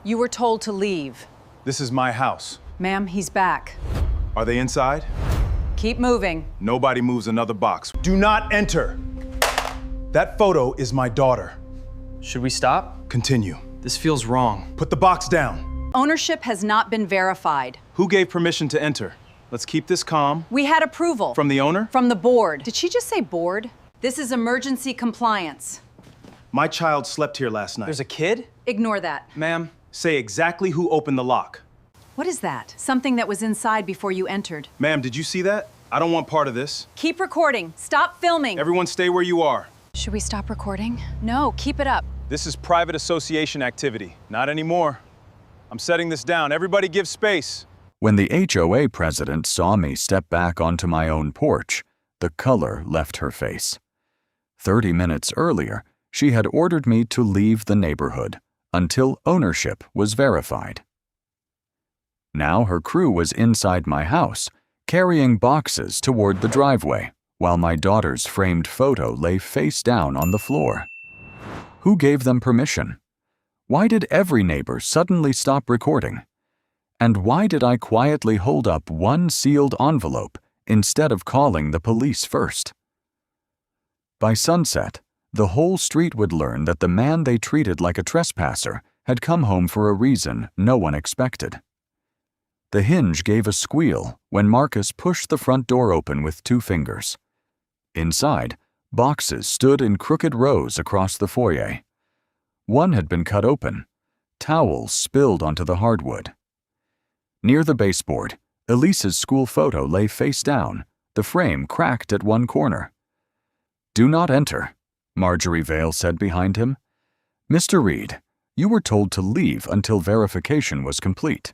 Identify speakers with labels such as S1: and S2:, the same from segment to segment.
S1: You were told to leave.
S2: This is my house.
S1: Ma'am, he's back.
S2: Are they inside?
S1: Keep moving.
S2: Nobody moves another box. Do not enter. That photo is my daughter.
S3: Should we stop?
S2: Continue.
S3: This feels wrong.
S2: Put the box down.
S1: Ownership has not been verified.
S2: Who gave permission to enter? Let's keep this calm.
S1: We had approval.
S2: From the owner?
S1: From the board. Did she just say board? This is emergency compliance.
S2: My child slept here last night.
S3: There's a kid?
S1: Ignore that.
S2: Ma'am, say exactly who opened the lock.
S1: What is that? Something that was inside before you entered.
S2: Ma'am, did you see that? I don't want part of this.
S1: Keep recording. Stop filming.
S2: Everyone stay where you are.
S1: Should we stop recording? No, keep it up.
S2: This is private association activity. Not anymore. I'm setting this down. Everybody give space.
S4: When the HOA president saw me step back onto my own porch, the color left her face. 30 minutes earlier, she had ordered me to leave the neighborhood until ownership was verified. Now her crew was inside my house, carrying boxes toward the driveway, while my daughter's framed photo lay face down on the floor. Who gave them permission? Why did every neighbor suddenly stop recording? And why did I quietly hold up one sealed envelope instead of calling the police first? By sunset, the whole street would learn that the man they treated like a trespasser had come home for a reason no one expected. The hinge gave a squeal when Marcus pushed the front door open with 2 fingers. Inside, boxes stood in crooked rows across the foyer. One had been cut open. Towels spilled onto the hardwood. Near the baseboard, Elise's school photo lay face down, the frame cracked at one corner. "Do not enter," Marjorie Vale said behind him. "Mr. Reed, you were told to leave until verification was complete."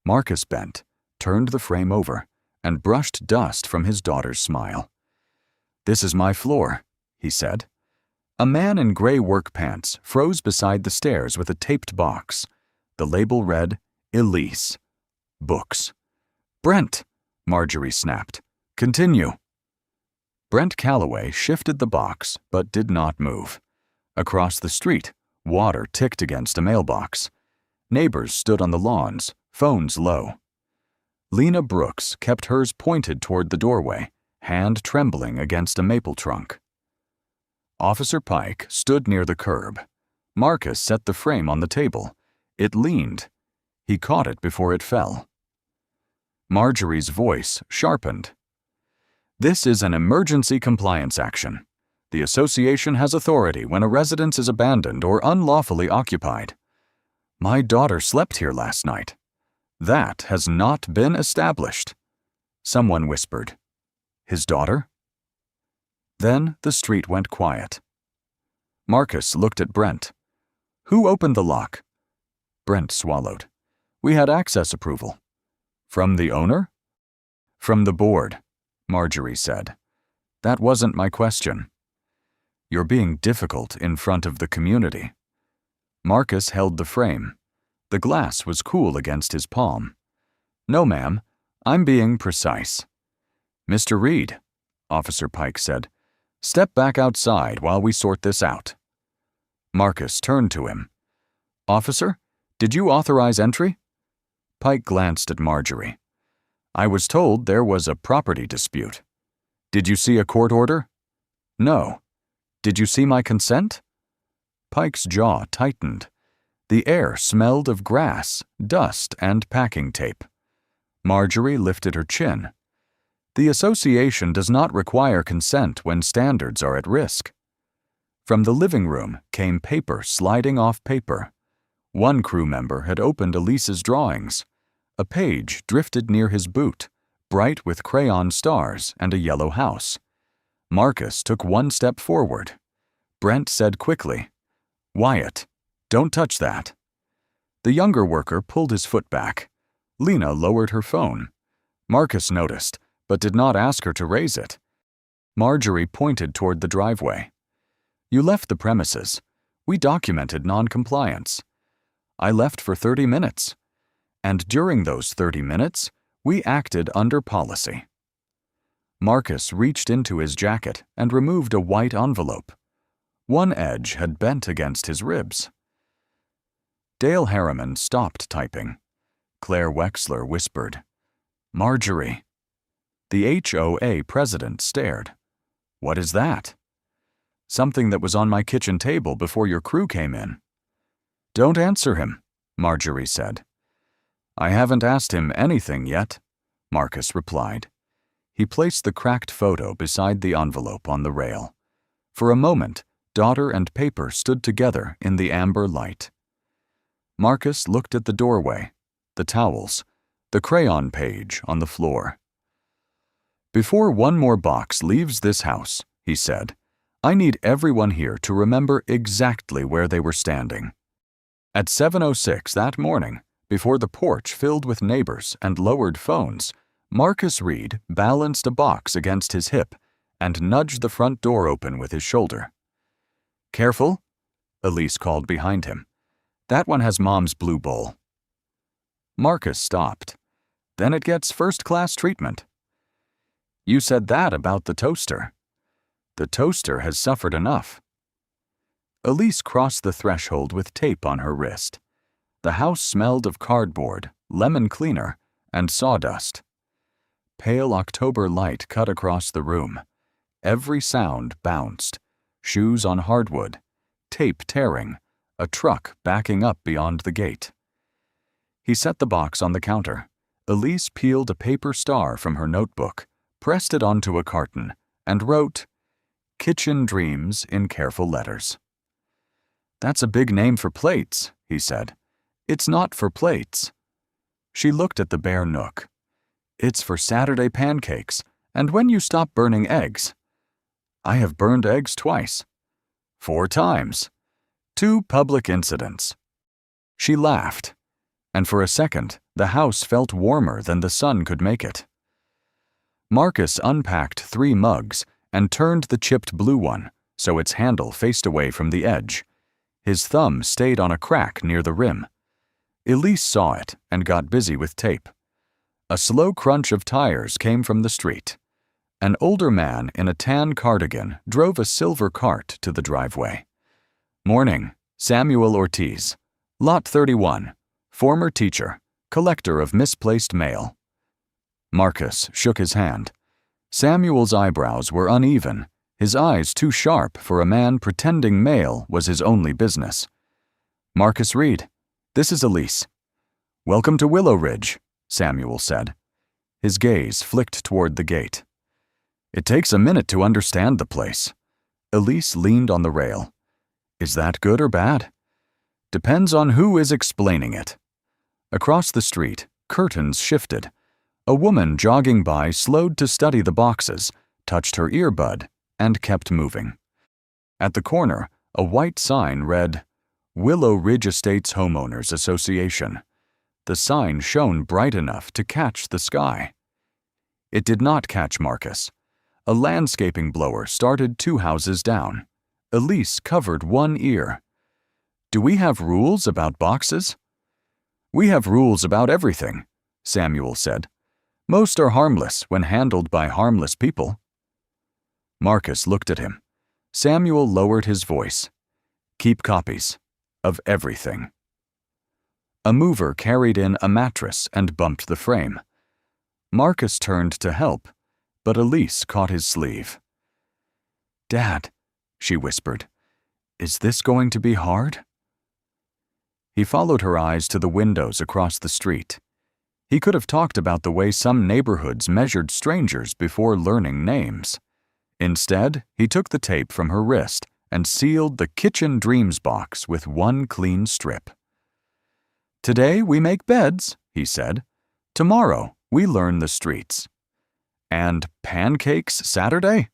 S4: Marcus bent, turned the frame over, and brushed dust from his daughter's smile. "This is my floor," he said. A man in gray work pants froze beside the stairs with a taped box. The label read, Elise. Books. "Brent," Marjorie snapped. "Continue." Brent Calloway shifted the box, but did not move. Across the street, water ticked against a mailbox. Neighbors stood on the lawns, phones low. Lena Brooks kept hers pointed toward the doorway, hand trembling against a maple trunk. Officer Pike stood near the curb. Marcus set the frame on the table. It leaned. He caught it before it fell. Marjorie's voice sharpened. "This is an emergency compliance action. The association has authority when a residence is abandoned or unlawfully occupied. My daughter slept here last night. That has not been established." Someone whispered, "His daughter?" Then the street went quiet. Marcus looked at Brent. "Who opened the lock?" Brent swallowed. "We had access approval." "From the owner?" "From the board," Marjorie said. "That wasn't my question." "You're being difficult in front of the community." Marcus held the frame. The glass was cool against his palm. "No, ma'am. I'm being precise." "Mr. Reed," Officer Pike said, "step back outside while we sort this out." Marcus turned to him. "Officer, did you authorize entry?" Pike glanced at Marjorie. "I was told there was a property dispute. Did you see a court order?" "No." "Did you see my consent?" Pike's jaw tightened. The air smelled of grass, dust, and packing tape. Marjorie lifted her chin. "The association does not require consent when standards are at risk." From the living room came paper sliding off paper. One crew member had opened Elise's drawings. A page drifted near his boot, bright with crayon stars and a yellow house. Marcus took one step forward. Brent said quickly, "Wyatt, don't touch that." The younger worker pulled his foot back. Lena lowered her phone. Marcus noticed, but did not ask her to raise it. Marjorie pointed toward the driveway. "You left the premises. We documented non-compliance. I left for 30 minutes. And during those 30 minutes, we acted under policy." Marcus reached into his jacket and removed a white envelope. One edge had bent against his ribs. Dale Harriman stopped typing. Claire Wexler whispered, "Marjorie." The HOA president stared. "What is that?" "Something that was on my kitchen table before your crew came in." "Don't answer him," Marjorie said. "I haven't asked him anything yet," Marcus replied. He placed the cracked photo beside the envelope on the rail. For a moment, daughter and paper stood together in the amber light. Marcus looked at the doorway, the towels, the crayon page on the floor. "Before one more box leaves this house," he said, "I need everyone here to remember exactly where they were standing." At 7:06 that morning, before the porch filled with neighbors and lowered phones, Marcus Reed balanced a box against his hip and nudged the front door open with his shoulder. "Careful," Elise called behind him. "That one has Mom's blue bowl." Marcus stopped. "Then it gets first-class treatment." "You said that about the toaster." "The toaster has suffered enough." Elise crossed the threshold with tape on her wrist. The house smelled of cardboard, lemon cleaner, and sawdust. Pale October light cut across the room. Every sound bounced. Shoes on hardwood, tape tearing, a truck backing up beyond the gate. He set the box on the counter. Elise peeled a paper star from her notebook, pressed it onto a carton, and wrote, "Kitchen Dreams" in careful letters. "That's a big name for plates," he said. "It's not for plates." She looked at the bare nook. "It's for Saturday pancakes, and when you stop burning eggs." "I have burned eggs twice." "4 times. 2 public incidents." She laughed, and for a second the house felt warmer than the sun could make it. Marcus unpacked 3 mugs and turned the chipped blue one so its handle faced away from the edge. His thumb stayed on a crack near the rim. Elise saw it and got busy with tape. A slow crunch of tires came from the street. An older man in a tan cardigan drove a silver cart to the driveway. "Morning, Samuel Ortiz, Lot 31, former teacher, collector of misplaced mail." Marcus shook his hand. Samuel's eyebrows were uneven, his eyes too sharp for a man pretending mail was his only business. "Marcus Reed, this is Elise." "Welcome to Willow Ridge," Samuel said. His gaze flicked toward the gate. "It takes a minute to understand the place." Elise leaned on the rail. "Is that good or bad?" "Depends on who is explaining it." Across the street, curtains shifted. A woman jogging by slowed to study the boxes, touched her earbud, and kept moving. At the corner, a white sign read, "Willow Ridge Estates Homeowners Association." The sign shone bright enough to catch the sky. It did not catch Marcus. A landscaping blower started 2 houses down. Elise covered one ear. "Do we have rules about boxes?" "We have rules about everything," Samuel said. "Most are harmless when handled by harmless people." Marcus looked at him. Samuel lowered his voice. "Keep copies of everything." A mover carried in a mattress and bumped the frame. Marcus turned to help, but Elise caught his sleeve. "Dad," she whispered, "is this going to be hard?" He followed her eyes to the windows across the street. He could have talked about the way some neighborhoods measured strangers before learning names. Instead, he took the tape from her wrist and sealed the Kitchen Dreams box with one clean strip. "Today we make beds," he said. "Tomorrow we learn the streets." "And pancakes Saturday?"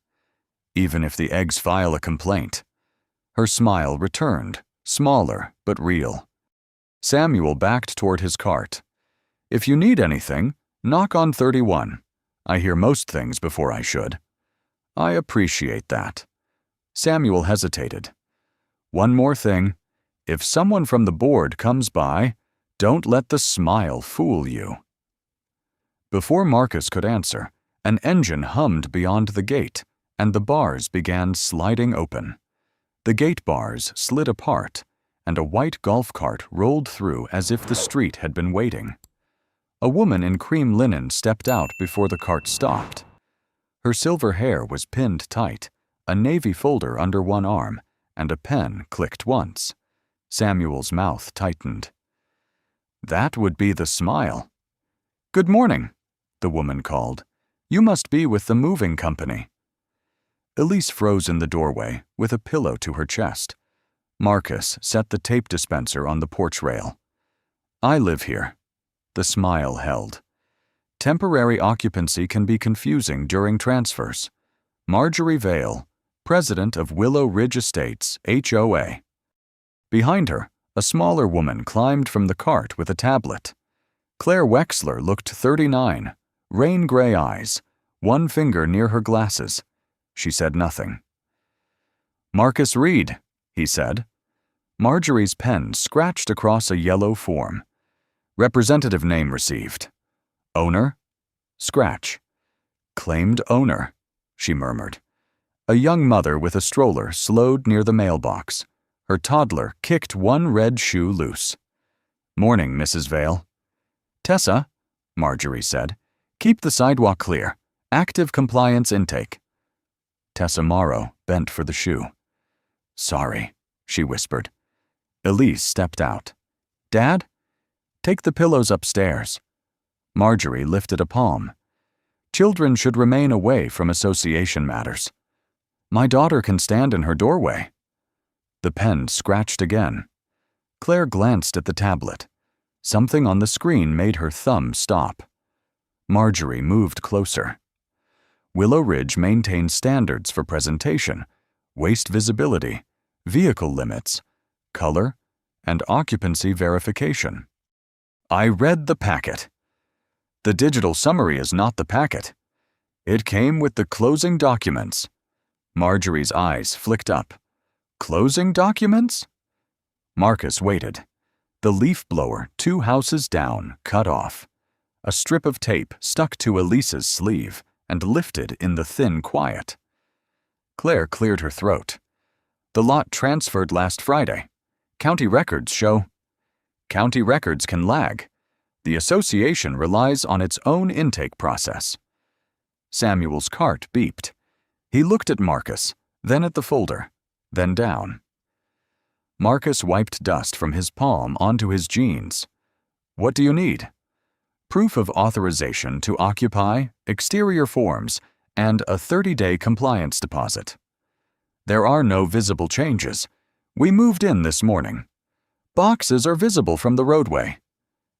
S4: "Even if the eggs file a complaint." Her smile returned, smaller but real. Samuel backed toward his cart. "If you need anything, knock on 31. I hear most things before I should." "I appreciate that." Samuel hesitated. "One more thing. If someone from the board comes by, don't let the smile fool you." Before Marcus could answer, an engine hummed beyond the gate, and the bars began sliding open. The gate bars slid apart, and a white golf cart rolled through as if the street had been waiting. A woman in cream linen stepped out before the cart stopped. Her silver hair was pinned tight, a navy folder under one arm, and a pen clicked once. Samuel's mouth tightened. That would be the smile. "Good morning," the woman called. "You must be with the moving company." Elise froze in the doorway, with a pillow to her chest. Marcus set the tape dispenser on the porch rail. "I live here." The smile held. "Temporary occupancy can be confusing during transfers. Marjorie Vale, president of Willow Ridge Estates, HOA." Behind her, a smaller woman climbed from the cart with a tablet. Claire Wexler looked 39, rain-gray eyes, one finger near her glasses. She said nothing. "Marcus Reed," he said. Marjorie's pen scratched across a yellow form. "Representative name received." "Owner?" "Scratch." "Claimed owner," she murmured. A young mother with a stroller slowed near the mailbox. Her toddler kicked one red shoe loose. "Morning, Mrs. Vale." "Tessa," Marjorie said, "keep the sidewalk clear. Active compliance intake." Tessa Morrow bent for the shoe. "Sorry," she whispered. Elise stepped out. "Dad? Take the pillows upstairs." Marjorie lifted a palm. "Children should remain away from association matters." "My daughter can stand in her doorway." The pen scratched again. Claire glanced at the tablet. Something on the screen made her thumb stop. Marjorie moved closer. Willow Ridge maintains standards for presentation, waste visibility, vehicle limits, color, and occupancy verification. I read the packet. The digital summary is not the packet. It came with the closing documents. Marjorie's eyes flicked up. Closing documents? Marcus waited. The leaf blower 2 houses down cut off. A strip of tape stuck to Elise's sleeve and lifted in the thin quiet. Claire cleared her throat. "The lot transferred last Friday. County records show." "County records can lag. The association relies on its own intake process." Samuel's cart beeped. He looked at Marcus, then at the folder, then down. Marcus wiped dust from his palm onto his jeans. "What do you need?" "Proof of authorization to occupy, exterior forms, and a 30-day compliance deposit." "There are no visible changes. We moved in this morning." "Boxes are visible from the roadway."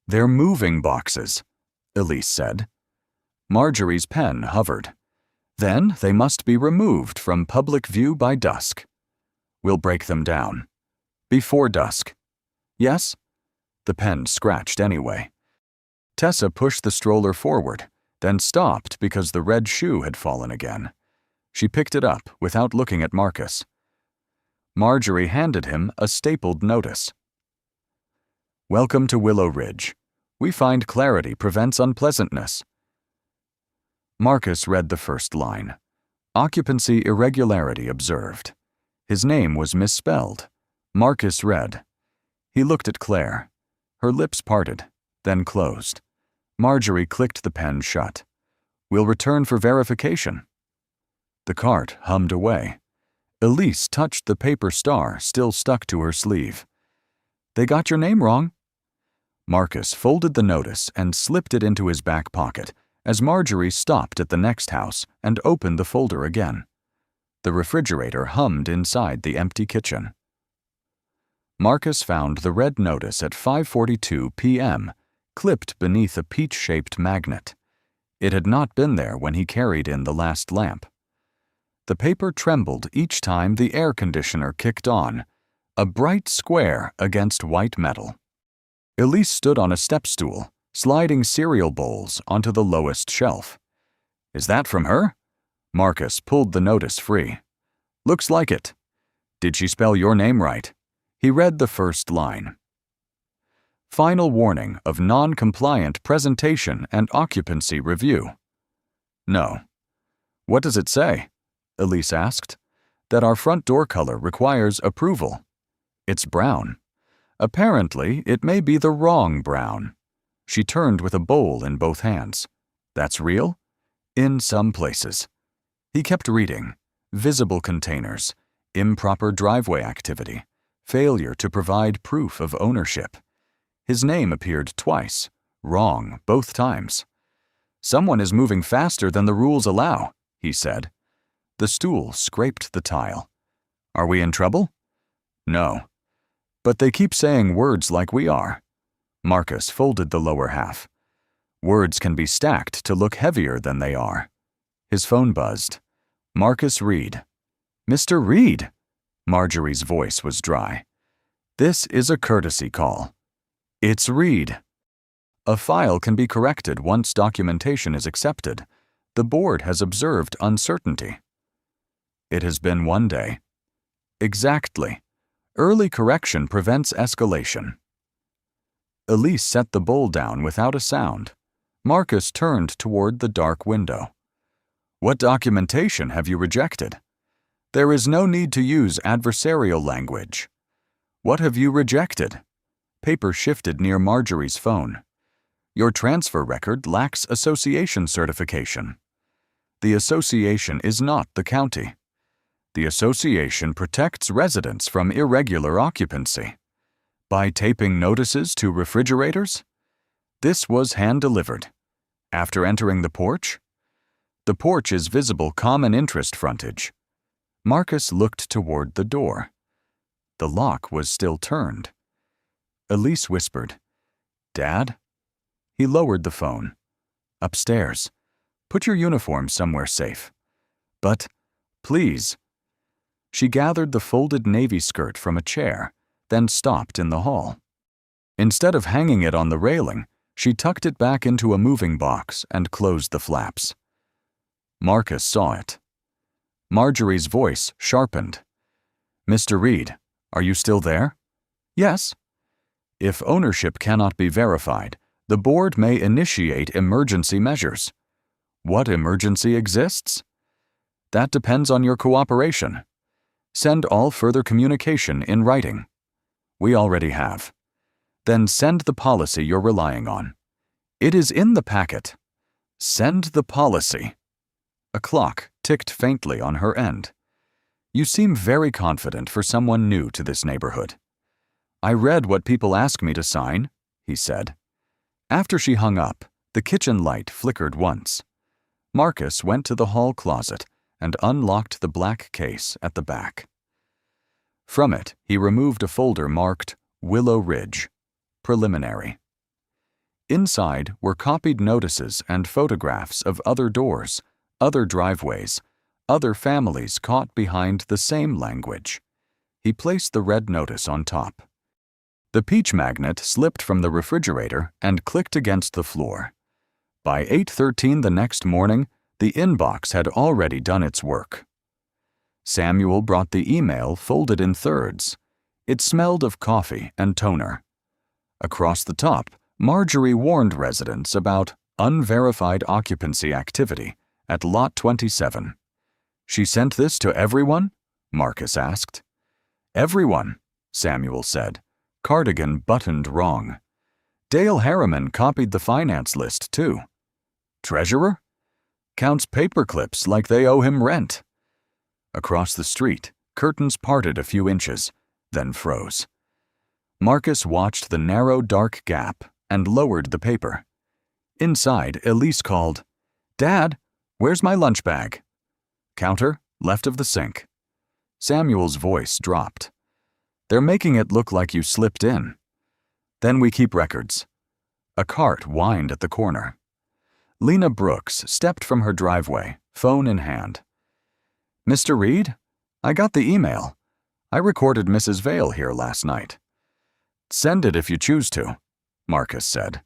S4: "They're moving boxes," Elise said. Marjorie's pen hovered. "Then they must be removed from public view by dusk." "We'll break them down." "Before dusk." "Yes?" The pen scratched anyway. Tessa pushed the stroller forward, then stopped because the red shoe had fallen again. She picked it up without looking at Marcus. Marjorie handed him a stapled notice. "Welcome to Willow Ridge. We find clarity prevents unpleasantness." Marcus read the first line. "Occupancy irregularity observed." His name was misspelled. Marcus read. He looked at Claire. Her lips parted, then closed. Marjorie clicked the pen shut. "We'll return for verification." The cart hummed away. Elise touched the paper star still stuck to her sleeve. "They got your name wrong." Marcus folded the notice and slipped it into his back pocket as Marjorie stopped at the next house and opened the folder again. The refrigerator hummed inside the empty kitchen. Marcus found the red notice at 5:42 p.m., clipped beneath a peach-shaped magnet. It had not been there when he carried in the last lamp. The paper trembled each time the air conditioner kicked on, a bright square against white metal. Elise stood on a step stool, sliding cereal bowls onto the lowest shelf. "Is that from her?" Marcus pulled the notice free. "Looks like it." "Did she spell your name right?" He read the first line. "Final warning of non-compliant presentation and occupancy review." "No." "What does it say?" Elise asked. "That our front door color requires approval." "It's brown." Apparently, it may be the wrong brown. She turned with a bowl in both hands. That's real? In some places. He kept reading. Visible containers, improper driveway activity, failure to provide proof of ownership. His name appeared twice, wrong both times. Someone is moving faster than the rules allow, he said. The stool scraped the tile. Are we in trouble? No. But they keep saying words like we are. Marcus folded the lower half. Words can be stacked to look heavier than they are. His phone buzzed. Marcus Reed. Mr. Reed! Marjorie's voice was dry. This is a courtesy call. It's Reed. A file can be corrected once documentation is accepted. The board has observed uncertainty. It has been 1 day. Exactly. Early correction prevents escalation. Elise set the bowl down without a sound. Marcus turned toward the dark window. What documentation have you rejected? There is no need to use adversarial language. What have you rejected? Paper shifted near Marjorie's phone. Your transfer record lacks association certification. The association is not the county. The association protects residents from irregular occupancy. By taping notices to refrigerators? This was hand-delivered. After entering the porch? The porch is visible common interest frontage. Marcus looked toward the door. The lock was still turned. Elise whispered, Dad? He lowered the phone. Upstairs. Put your uniform somewhere safe. But, please. She gathered the folded navy skirt from a chair, then stopped in the hall. Instead of hanging it on the railing, she tucked it back into a moving box and closed the flaps. Marcus saw it. Marjorie's voice sharpened. Mr. Reed, are you still there? Yes. If ownership cannot be verified, the board may initiate emergency measures. What emergency exists? That depends on your cooperation. Send all further communication in writing. We already have. Then send the policy you're relying on. It is in the packet. Send the policy. A clock ticked faintly on her end. You seem very confident for someone new to this neighborhood. I read what people ask me to sign, he said. After she hung up, the kitchen light flickered once. Marcus went to the hall closet and unlocked the black case at the back. From it, he removed a folder marked Willow Ridge, Preliminary. Inside were copied notices and photographs of other doors, other driveways, other families caught behind the same language. He placed the red notice on top. The peach magnet slipped from the refrigerator and clicked against the floor. By 8:13 the next morning, the inbox had already done its work. Samuel brought the email folded in thirds. It smelled of coffee and toner. Across the top, Marjorie warned residents about unverified occupancy activity at Lot 27. She sent this to everyone? Marcus asked. Everyone, Samuel said. Cardigan buttoned wrong. Dale Harriman copied the finance list, too. Treasurer? Counts paper clips like they owe him rent. Across the street, curtains parted a few inches, then froze. Marcus watched the narrow, dark gap and lowered the paper. Inside, Elise called, Dad, where's my lunch bag? Counter, left of the sink. Samuel's voice dropped. They're making it look like you slipped in. Then we keep records. A cart whined at the corner. Lena Brooks stepped from her driveway, phone in hand. Mr. Reed, I got the email. I recorded Mrs. Vale here last night. Send it if you choose to, Marcus said.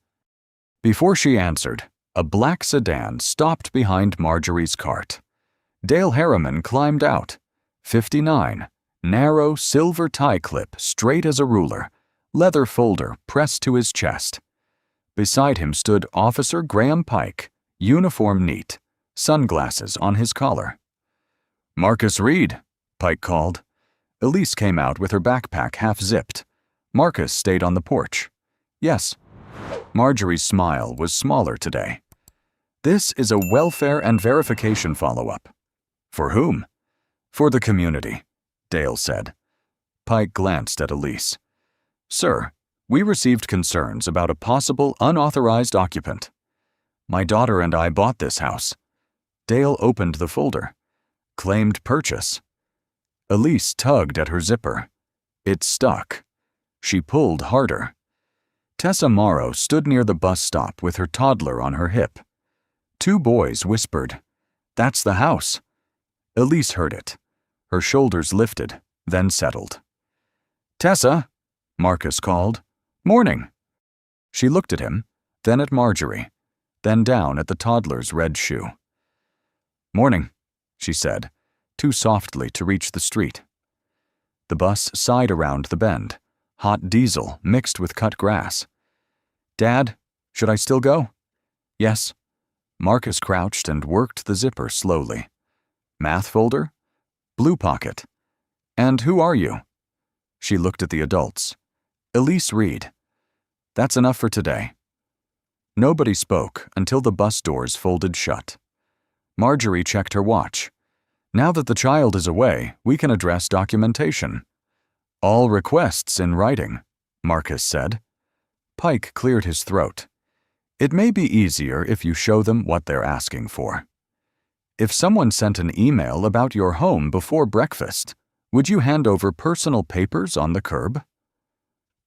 S4: Before she answered, a black sedan stopped behind Marjorie's cart. Dale Harriman climbed out. 59, narrow silver tie clip straight as a ruler, leather folder pressed to his chest. Beside him stood Officer Graham Pike, uniform neat, sunglasses on his collar. Marcus Reed, Pike called. Elise came out with her backpack half-zipped. Marcus stayed on the porch. Yes. Marjorie's smile was smaller today. This is a welfare and verification follow-up. For whom? For the community, Dale said. Pike glanced at Elise. Sir, we received concerns about a possible unauthorized occupant. My daughter and I bought this house. Dale opened the folder. Claimed purchase. Elise tugged at her zipper. It stuck. She pulled harder. Tessa Morrow stood near the bus stop with her toddler on her hip. Two boys whispered, "That's the house." Elise heard it. Her shoulders lifted, then settled. "Tessa," Marcus called. "Morning." She looked at him, then at Marjorie, then down at the toddler's red shoe. "Morning," she said, too softly to reach the street. The bus sighed around the bend, hot diesel mixed with cut grass. "Dad, should I still go?" "Yes." Marcus crouched and worked the zipper slowly. "Math folder?" "Blue pocket." "And who are you?" She looked at the adults. "Elise Reed." "That's enough for today." Nobody spoke until the bus doors folded shut. Marjorie checked her watch. "Now that the child is away, we can address documentation." "All requests in writing," Marcus said. Pike cleared his throat. "It may be easier if you show them what they're asking for. If someone sent an email about your home before breakfast, would you hand over personal papers on the curb?"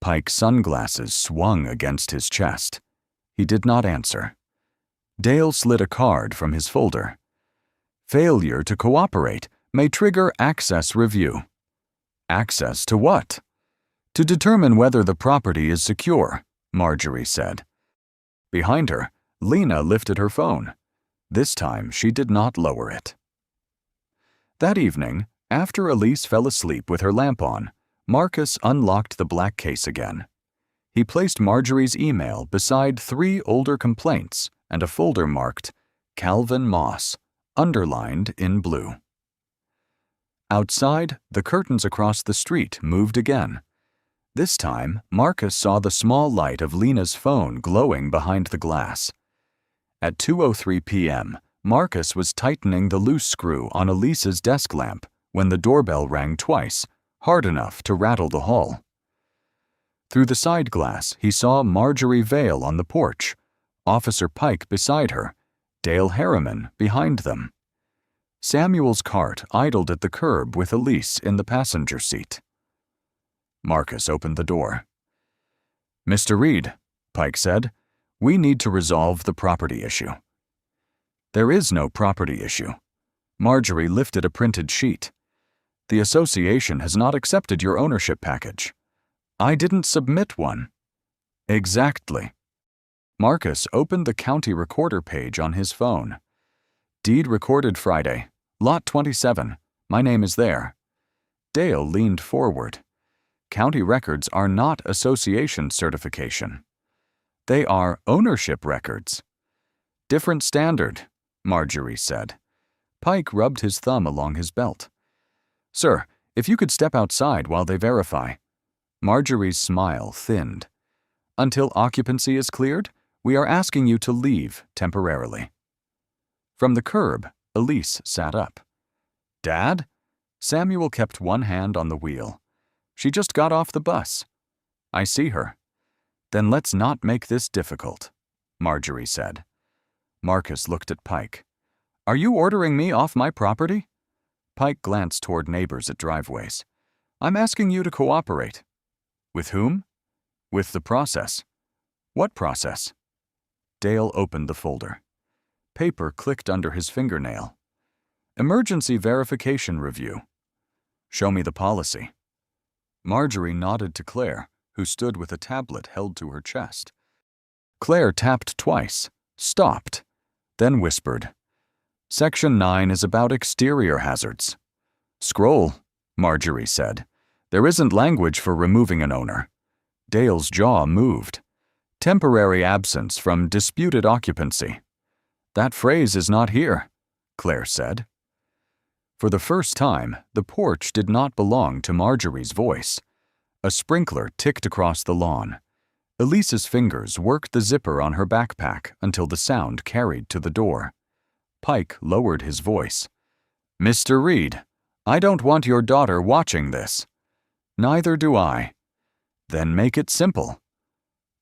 S4: Pike's sunglasses swung against his chest. He did not answer. Dale slid a card from his folder. "Failure to cooperate may trigger access review." "Access to what?" "To determine whether the property is secure," Marjorie said. Behind her, Lena lifted her phone. This time she did not lower it. That evening, after Elise fell asleep with her lamp on, Marcus unlocked the black case again. He placed Marjorie's email beside 3 older complaints and a folder marked Calvin Moss, underlined in blue. Outside, the curtains across the street moved again. This time, Marcus saw the small light of Lena's phone glowing behind the glass. At 2:03 p.m., Marcus was tightening the loose screw on Elise's desk lamp when the doorbell rang twice, hard enough to rattle the hall. Through the side glass, he saw Marjorie Vale on the porch, Officer Pike beside her, Dale Harriman behind them. Samuel's cart idled at the curb with Elise in the passenger seat. Marcus opened the door. "Mr. Reed," Pike said, "we need to resolve the property issue." "There is no property issue." Marjorie lifted a printed sheet. "The association has not accepted your ownership package." "I didn't submit one." "Exactly." Marcus opened the county recorder page on his phone. "Deed recorded Friday. Lot 27. My name is there." Dale leaned forward. "County records are not association certification. They are ownership records." "Different standard," Marjorie said. Pike rubbed his thumb along his belt. "Sir, if you could step outside while they verify." Marjorie's smile thinned. "Until occupancy is cleared, we are asking you to leave temporarily." From the curb, Elise sat up. "Dad?" Samuel kept one hand on the wheel. "She just got off the bus." "I see her." "Then let's not make this difficult," Marjorie said. Marcus looked at Pike. "Are you ordering me off my property?" Pike glanced toward neighbors at driveways. "I'm asking you to cooperate." "With whom?" "With the process." "What process?" Dale opened the folder. Paper clicked under his fingernail. "Emergency verification review." "Show me the policy." Marjorie nodded to Claire, who stood with a tablet held to her chest. Claire tapped twice, stopped, then whispered. "Section 9 is about exterior hazards." "Scroll," Marjorie said. "There isn't language for removing an owner." Dale's jaw moved. "Temporary absence from disputed occupancy." "That phrase is not here," Claire said. For the first time, the porch did not belong to Marjorie's voice. A sprinkler ticked across the lawn. Elise's fingers worked the zipper on her backpack until the sound carried to the door. Pike lowered his voice. "Mr. Reed, I don't want your daughter watching this." "Neither do I." "Then make it simple."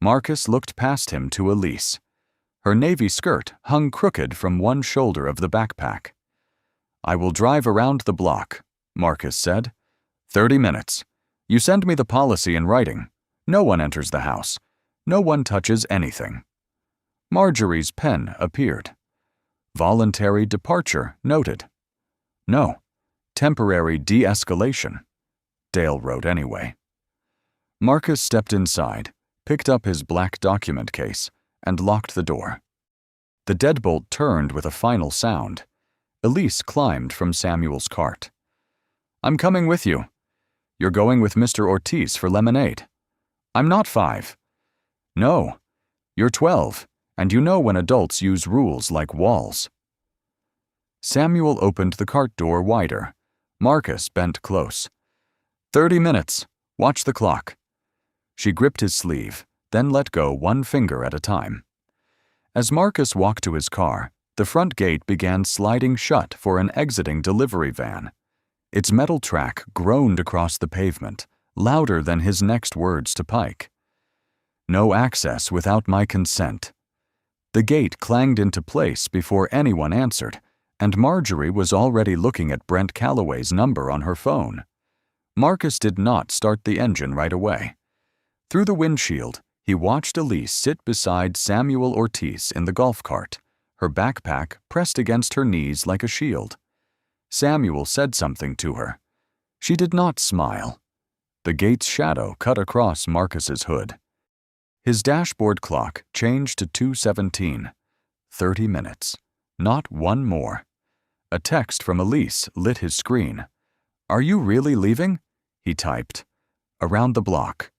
S4: Marcus looked past him to Elise. Her navy skirt hung crooked from one shoulder of the backpack. "I will drive around the block," Marcus said. 30 minutes. You send me the policy in writing. No one enters the house. No one touches anything. Marjorie's pen appeared. Voluntary departure noted. No. Temporary de-escalation. Dale wrote anyway. Marcus stepped inside, picked up his black document case, and locked the door. The deadbolt turned with a final sound. Elise climbed from Samuel's cart. "I'm coming with you. You're going with Mr. Ortiz for lemonade." "I'm not 5. "No. You're 12, and you know when adults use rules like walls." Samuel opened the cart door wider. Marcus bent close. 30 minutes. Watch the clock." She gripped his sleeve, then let go one finger at a time. As Marcus walked to his car, the front gate began sliding shut for an exiting delivery van. Its metal track groaned across the pavement, louder than his next words to Pike. "No access without my consent." The gate clanged into place before anyone answered, and Marjorie was already looking at Brent Calloway's number on her phone. Marcus did not start the engine right away. Through the windshield, he watched Elise sit beside Samuel Ortiz in the golf cart, her backpack pressed against her knees like a shield. Samuel said something to her. She did not smile. The gate's shadow cut across Marcus's hood. His dashboard clock changed to 2:17. 30 minutes. Not one more. A text from Elise lit his screen. "Are you really leaving?" he typed. "Around the block.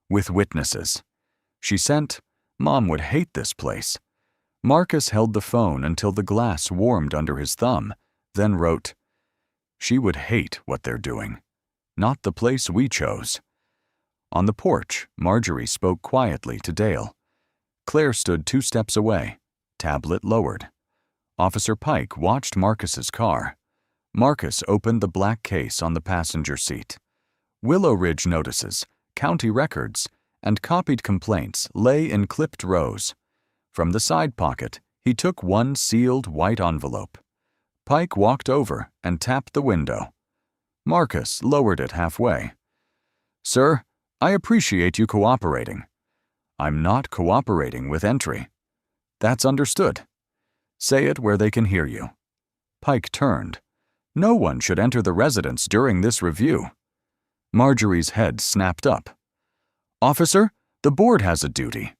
S4: With witnesses." She sent, "Mom would hate this place." Marcus held the phone until the glass warmed under his thumb, then wrote, "She would hate what they're doing. Not the place we chose." On the porch, Marjorie spoke quietly to Dale. Claire stood 2 steps away, tablet lowered. Officer Pike watched Marcus's car. Marcus opened the black case on the passenger seat. Willow Ridge notices, county records, and copied complaints lay in clipped rows. From the side pocket, he took one sealed white envelope. Pike walked over and tapped the window. Marcus lowered it halfway. "Sir, I appreciate you cooperating." "I'm not cooperating with entry." "That's understood." "Say it where they can hear you." Pike turned. "No one should enter the residence during this review." Marjorie's head snapped up. "Officer, the board has a duty."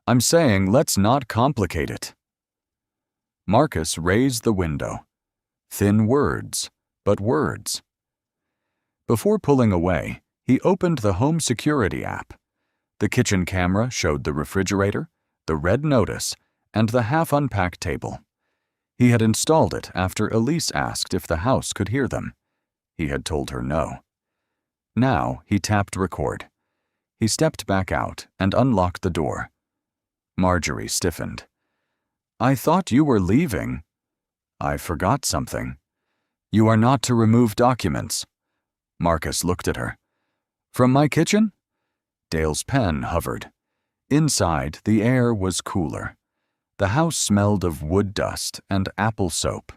S4: "I'm saying let's not complicate it." Marcus raised the window. Thin words, but words. Before pulling away, he opened the home security app. The kitchen camera showed the refrigerator, the red notice, and the half-unpacked table. He had installed it after Elise asked if the house could hear them. He had told her no. Now he tapped record. He stepped back out and unlocked the door. Marjorie stiffened. "I thought you were leaving." "I forgot something." "You are not to remove documents." Marcus looked at her. "From my kitchen?" Dale's pen hovered. Inside, the air was cooler. The house smelled of wood dust and apple soap.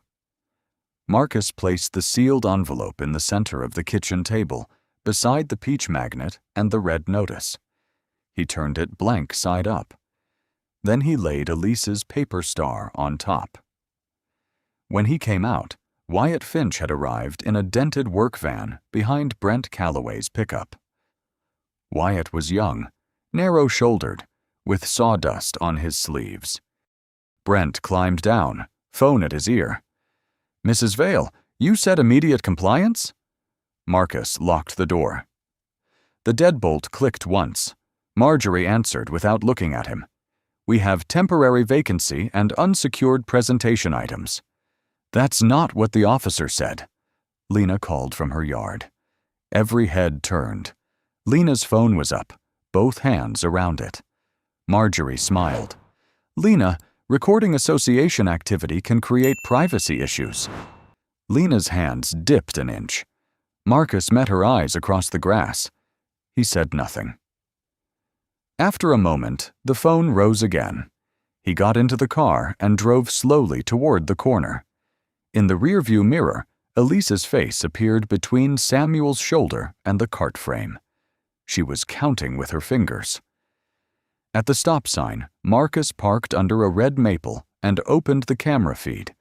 S4: Marcus placed the sealed envelope in the center of the kitchen table, beside the peach magnet and the red notice. He turned it blank side up. Then he laid Elise's paper star on top. When he came out, Wyatt Finch had arrived in a dented work van behind Brent Calloway's pickup. Wyatt was young, narrow-shouldered, with sawdust on his sleeves. Brent climbed down, phone at his ear. "Mrs. Vale, you said immediate compliance?" Marcus locked the door. The deadbolt clicked once. Marjorie answered without looking at him. "We have temporary vacancy and unsecured presentation items." "That's not what the officer said," Lena called from her yard. Every head turned. Lena's phone was up, both hands around it. Marjorie smiled. Lena, recording association activity can create privacy issues. Lena's hands dipped an inch. Marcus met her eyes across the grass. He said nothing. After a moment, the phone rose again. He got into the car and drove slowly toward the corner. In the rearview mirror, Elise's face appeared between Samuel's shoulder and the cart frame. She was counting with her fingers. At the stop sign, Marcus parked under a red maple and opened the camera feed.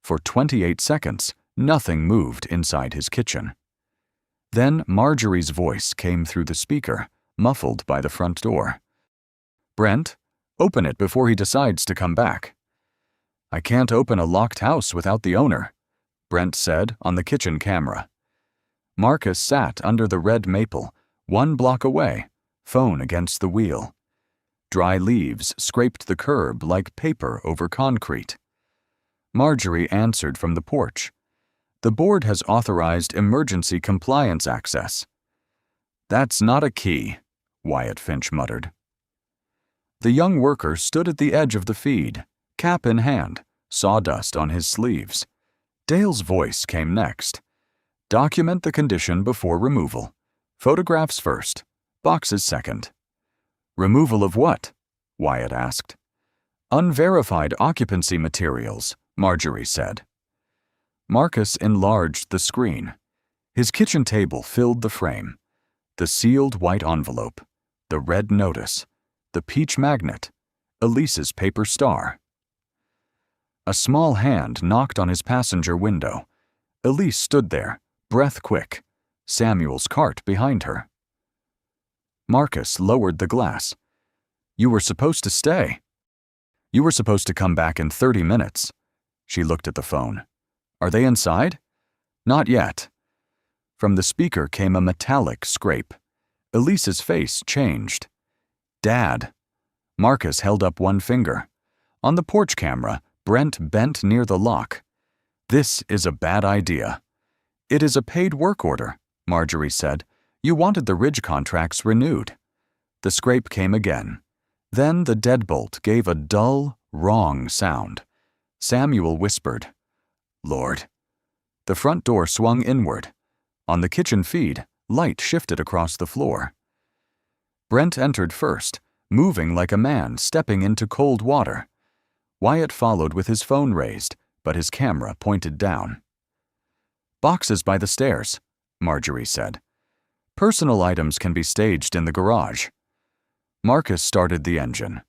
S4: For 28 seconds, nothing moved inside his kitchen. Then Marjorie's voice came through the speaker, muffled by the front door. "Brent, open it before he decides to come back." "I can't open a locked house without the owner," Brent said on the kitchen camera. Marcus sat under the red maple, 1 block away, phone against the wheel. Dry leaves scraped the curb like paper over concrete. Marjorie answered from the porch. "The board has authorized emergency compliance access." "That's not a key," Wyatt Finch muttered. The young worker stood at the edge of the feed, cap in hand, sawdust on his sleeves. Dale's voice came next. "Document the condition before removal. Photographs first, boxes second." "Removal of what?" Wyatt asked. "Unverified occupancy materials," Marjorie said. Marcus enlarged the screen. His kitchen table filled the frame. The sealed white envelope, the red notice, the peach magnet, Elise's paper star. A small hand knocked on his passenger window. Elise stood there, breath quick, Samuel's cart behind her. Marcus lowered the glass. "You were supposed to stay." "You were supposed to come back in 30 minutes. She looked at the phone. "Are they inside?" "Not yet." From the speaker came a metallic scrape. Elise's face changed. "Dad." Marcus held up one finger. On the porch camera, Brent bent near the lock. "This is a bad idea." "It is a paid work order," Marjorie said. "You wanted the Ridge contracts renewed." The scrape came again. Then the deadbolt gave a dull, wrong sound. Samuel whispered, "Lord." The front door swung inward. On the kitchen feed, light shifted across the floor. Brent entered first, moving like a man stepping into cold water. Wyatt followed with his phone raised, but his camera pointed down. "Boxes by the stairs," Marjorie said. "Personal items can be staged in the garage." Marcus started the engine.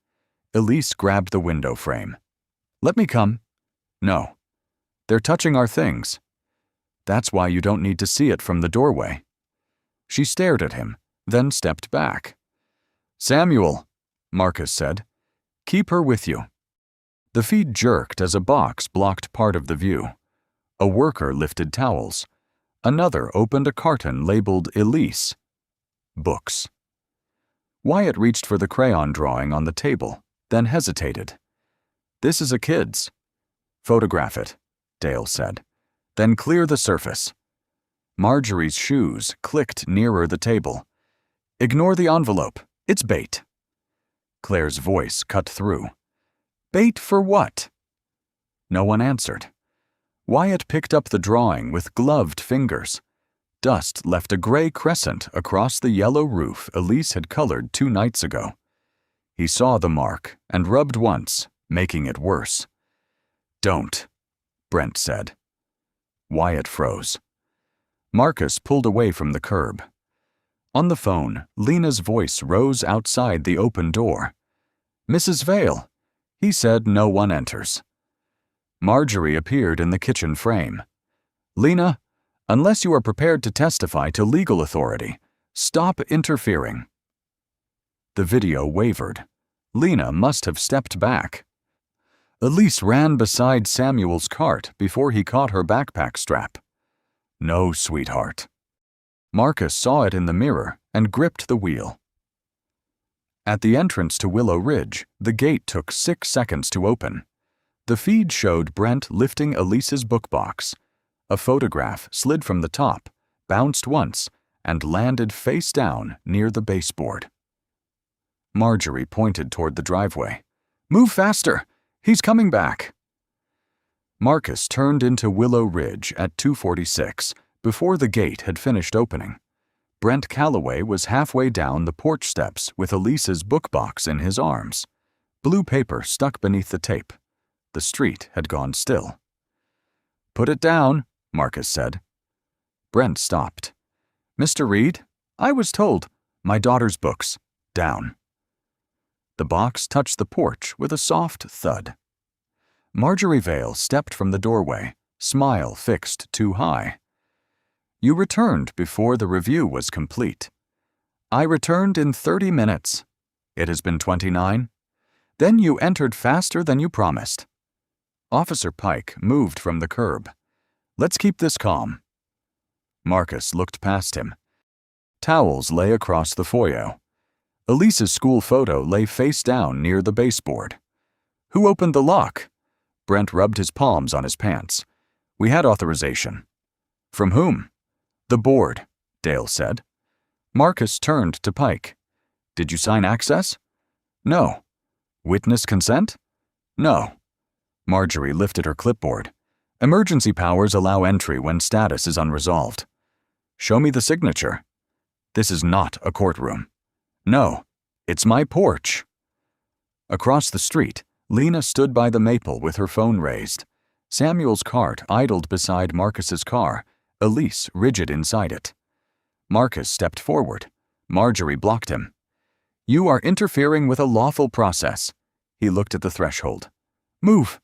S4: Elise grabbed the window frame. "Let me come." "No." "They're touching our things." "That's why you don't need to see it from the doorway." She stared at him, then stepped back. "Samuel," Marcus said. "Keep her with you." The feed jerked as a box blocked part of the view. A worker lifted towels. Another opened a carton labeled Elise. Books. Wyatt reached for the crayon drawing on the table, then hesitated. "This is a kid's." "Photograph it," Dale said. "Then clear the surface." Marjorie's shoes clicked nearer the table. "Ignore the envelope. It's bait." Claire's voice cut through. "Bait for what?" No one answered. Wyatt picked up the drawing with gloved fingers. Dust left a gray crescent across the yellow roof Elise had colored 2 nights ago. He saw the mark and rubbed once, making it worse. "Don't," Brent said. Wyatt froze. Marcus pulled away from the curb. On the phone, Lena's voice rose outside the open door. "Mrs. Vale." He said no one enters. Marjorie appeared in the kitchen frame. "Lena, unless you are prepared to testify to legal authority, stop interfering." The video wavered. Lena must have stepped back. Elise ran beside Samuel's cart before he caught her backpack strap. "No, sweetheart." Marcus saw it in the mirror and gripped the wheel. At the entrance to Willow Ridge, the gate took 6 seconds to open. The feed showed Brent lifting Elise's book box. A photograph slid from the top, bounced once, and landed face down near the baseboard. Marjorie pointed toward the driveway. "Move faster! He's coming back!" Marcus turned into Willow Ridge at 2:46 before the gate had finished opening. Brent Calloway was halfway down the porch steps with Elise's book box in his arms. Blue paper stuck beneath the tape. The street had gone still. "Put it down," Marcus said. Brent stopped. "Mr. Reed, I was told, my daughter's books, down." The box touched the porch with a soft thud. Marjorie Vale stepped from the doorway, smile fixed too high. "You returned before the review was complete." "I returned in 30 minutes. It has been 29. Then you entered faster than you promised." Officer Pike moved from the curb. "Let's keep this calm." Marcus looked past him. Towels lay across the foyer. Elise's school photo lay face down near the baseboard. "Who opened the lock?" Brent rubbed his palms on his pants. "We had authorization." "From whom?" "The board," Dale said. Marcus turned to Pike. "Did you sign access?" "No." "Witness consent?" "No." Marjorie lifted her clipboard. "Emergency powers allow entry when status is unresolved." "Show me the signature." "This is not a courtroom." "No, it's my porch." Across the street, Lena stood by the maple with her phone raised. Samuel's cart idled beside Marcus's car, Elise rigid inside it. Marcus stepped forward. Marjorie blocked him. "You are interfering with a lawful process." He looked at the threshold. "Move."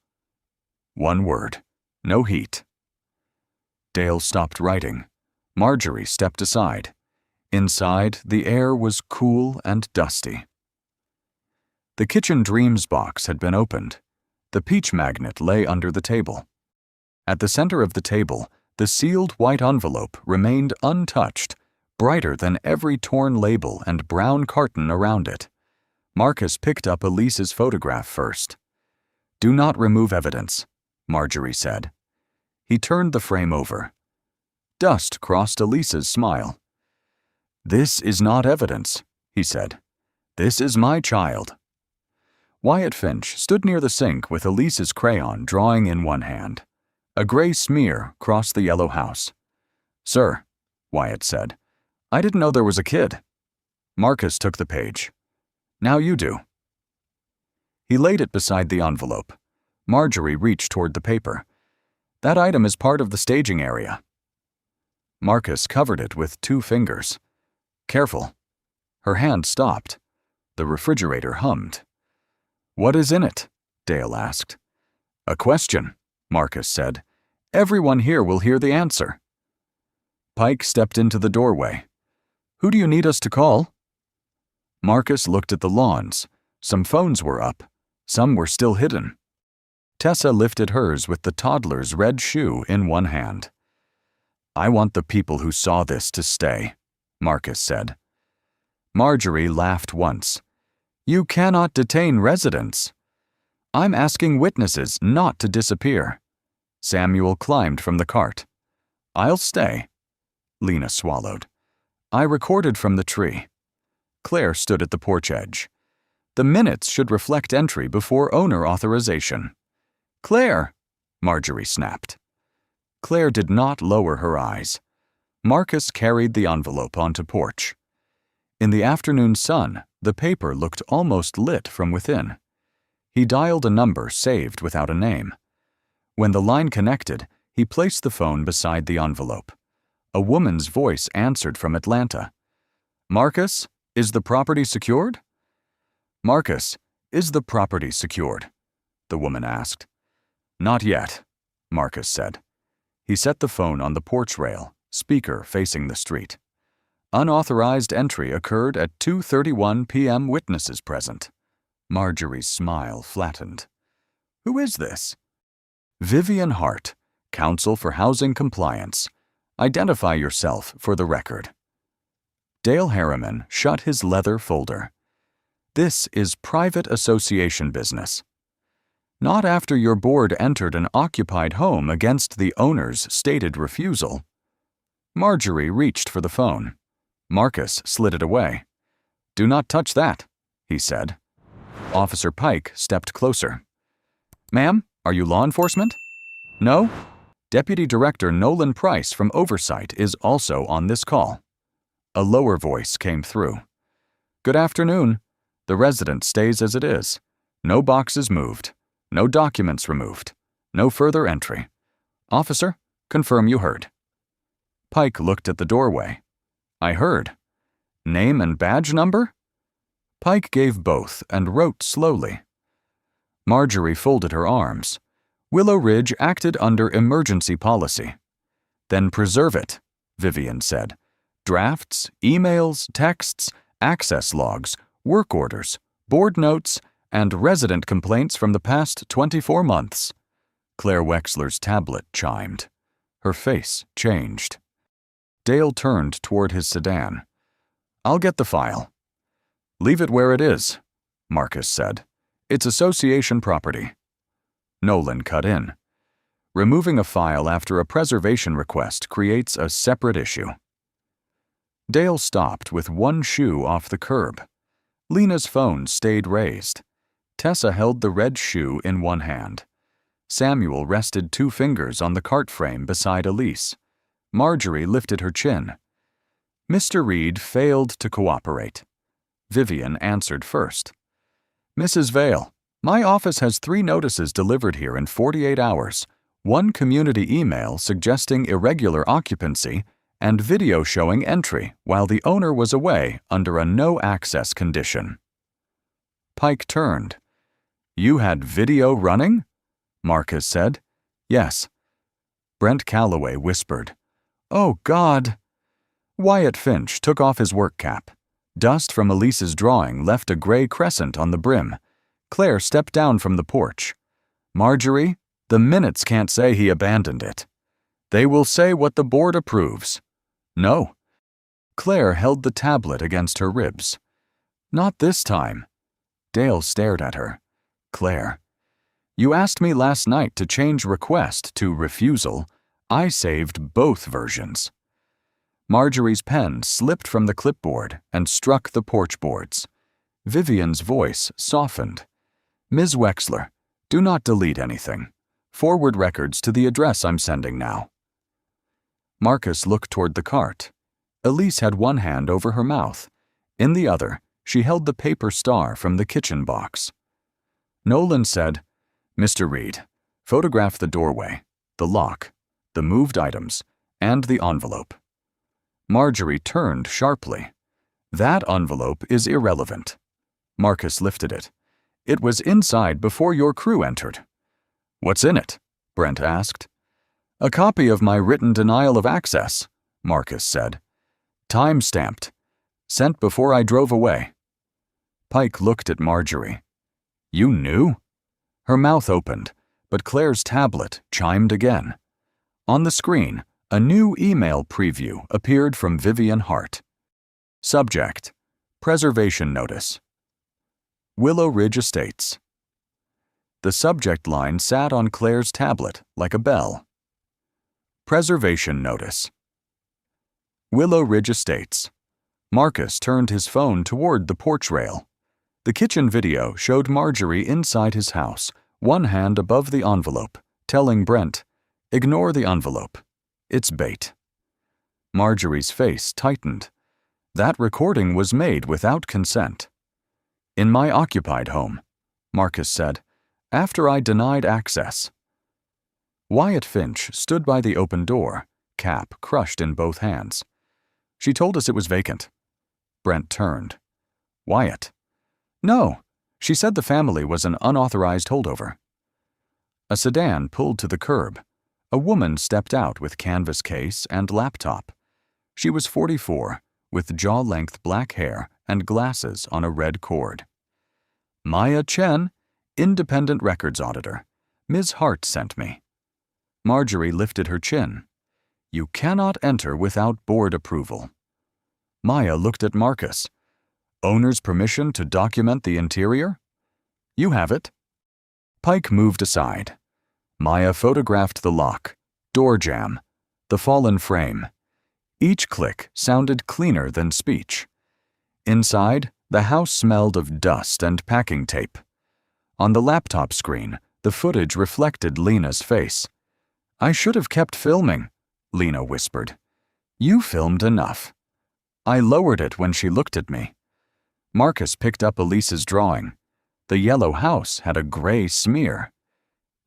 S4: One word. No heat. Dale stopped writing. Marjorie stepped aside. Inside, the air was cool and dusty. The kitchen dreams box had been opened. The peach magnet lay under the table. At the center of the table, the sealed white envelope remained untouched, brighter than every torn label and brown carton around it. Marcus picked up Elise's photograph first. "Do not remove evidence," Marjorie said. He turned the frame over. Dust crossed Elise's smile. "This is not evidence," he said. "This is my child." Wyatt Finch stood near the sink with Elise's crayon drawing in one hand. A gray smear crossed the yellow house. "Sir," Wyatt said, "I didn't know there was a kid." Marcus took the page. "Now you do." He laid it beside the envelope. Marjorie reached toward the paper. "That item is part of the staging area." Marcus covered it with 2 fingers. "Careful." Her hand stopped. The refrigerator hummed. "What is in it?" Dale asked. "A question," Marcus said. "Everyone here will hear the answer." Pike stepped into the doorway. "Who do you need us to call?" Marcus looked at the lawns. Some phones were up. Some were still hidden. Tessa lifted hers with the toddler's red shoe in one hand. "I want the people who saw this to stay," Marcus said. Marjorie laughed once. "You cannot detain residents." "I'm asking witnesses not to disappear." Samuel climbed from the cart. "I'll stay." Lena swallowed. "I recorded from the tree." Claire stood at the porch edge. "The minutes should reflect entry before owner authorization." "Claire!" Marjorie snapped. Claire did not lower her eyes. Marcus carried the envelope onto porch. In the afternoon sun, the paper looked almost lit from within. He dialed a number saved without a name. When the line connected, he placed the phone beside the envelope. A woman's voice answered from Atlanta. "Marcus, is the property secured?" "Marcus, is the property secured?" the woman asked. "Not yet," Marcus said. He set the phone on the porch rail, speaker facing the street. Unauthorized entry occurred at 2:31 p.m. Witnesses present. Marjorie's smile flattened. "Who is this?" "Vivian Hart, Counsel for Housing Compliance. Identify yourself for the record." Dale Harriman shut his leather folder. "This is private association business." "Not after your board entered an occupied home against the owner's stated refusal." Marjorie reached for the phone. Marcus slid it away. "Do not touch that," he said. Officer Pike stepped closer. "Ma'am, are you law enforcement?" "No." Deputy Director Nolan Price from Oversight is also on this call. A lower voice came through. "Good afternoon. The residence stays as it is. No boxes moved. No documents removed. No further entry. Officer, confirm you heard." Pike looked at the doorway. "I heard. Name and badge number?" Pike gave both and wrote slowly. Marjorie folded her arms. Willow Ridge acted under emergency policy. "Then preserve it," Vivian said. "Drafts, emails, texts, access logs, work orders, board notes, and resident complaints from the past 24 months. Claire Wexler's tablet chimed. Her face changed. Dale turned toward his sedan. "I'll get the file." "Leave it where it is," Marcus said. "It's association property." Nolan cut in. "Removing a file after a preservation request creates a separate issue." Dale stopped with one shoe off the curb. Lena's phone stayed raised. Tessa held the red shoe in one hand. Samuel rested 2 fingers on the cart frame beside Elise. Marjorie lifted her chin. Mr. Reed failed to cooperate. Vivian answered first. "Mrs. Vale, my office has 3 notices delivered here in 48 hours, 1 community email suggesting irregular occupancy, and video showing entry while the owner was away under a no-access condition." Pike turned. "You had video running?" Marcus said. "Yes." Brent Calloway whispered. "Oh, God." Wyatt Finch took off his work cap. Dust from Elise's drawing left a gray crescent on the brim. Claire stepped down from the porch. "Marjorie, the minutes can't say he abandoned it. They will say what the board approves." "No." Claire held the tablet against her ribs. "Not this time." Dale stared at her. "Claire, you asked me last night to change request to refusal. I saved both versions." Marjorie's pen slipped from the clipboard and struck the porch boards. Vivian's voice softened. "Ms. Wexler, do not delete anything. Forward records to the address I'm sending now." Marcus looked toward the cart. Elise had one hand over her mouth. In the other, she held the paper star from the kitchen box. Nolan said, "Mr. Reed, photograph the doorway, the lock, the moved items, and the envelope." Marjorie turned sharply. "That envelope is irrelevant." Marcus lifted it. "It was inside before your crew entered." "What's in it?" Brent asked. "A copy of my written denial of access," Marcus said. "Time-stamped. Sent before I drove away." Pike looked at Marjorie. "You knew?" Her mouth opened, but Claire's tablet chimed again. On the screen, a new email preview appeared from Vivian Hart. Subject: Preservation Notice. Willow Ridge Estates. The subject line sat on Claire's tablet like a bell. Preservation Notice. Willow Ridge Estates. Marcus turned his phone toward the porch rail. The kitchen video showed Marjorie inside his house, one hand above the envelope, telling Brent, "Ignore the envelope. It's bait." Marjorie's face tightened. That recording was made without consent. "In my occupied home," Marcus said, "after I denied access." Wyatt Finch stood by the open door, cap crushed in both hands. "She told us it was vacant." Brent turned. "Wyatt." "No, she said the family was an unauthorized holdover." A sedan pulled to the curb. A woman stepped out with canvas case and laptop. She was 44, with jaw-length black hair and glasses on a red cord. "Maya Chen, independent records auditor. Ms. Hart sent me." Marjorie lifted her chin. "You cannot enter without board approval." Maya looked at Marcus. "Owner's permission to document the interior?" "You have it." Pike moved aside. Maya photographed the lock, door jamb, the fallen frame. Each click sounded cleaner than speech. Inside, the house smelled of dust and packing tape. On the laptop screen, the footage reflected Lena's face. "I should have kept filming," Lena whispered. "You filmed enough." I lowered it when she looked at me. Marcus picked up Elise's drawing. The yellow house had a gray smear.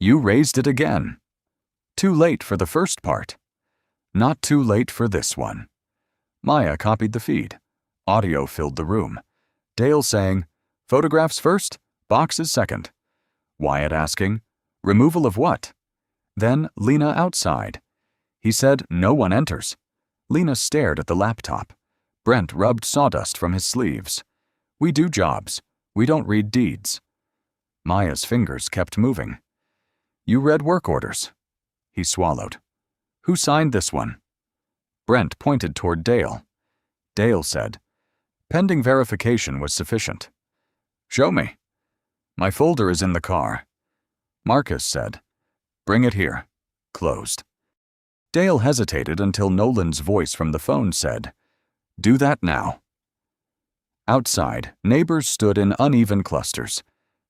S4: "You raised it again." Too late for the first part. Not too late for this one. Maya copied the feed. Audio filled the room. Dale saying, "Photographs first, boxes second." Wyatt asking, "Removal of what?" Then Lena outside. He said, "No one enters." Lena stared at the laptop. Brent rubbed sawdust from his sleeves. "We do jobs. We don't read deeds." Maya's fingers kept moving. "You read work orders." He swallowed. "Who signed this one?" Brent pointed toward Dale. Dale said, "Pending verification was sufficient." "Show me." "My folder is in the car." Marcus said, "Bring it here." Closed. Dale hesitated until Nolan's voice from the phone said, "Do that now." Outside, neighbors stood in uneven clusters.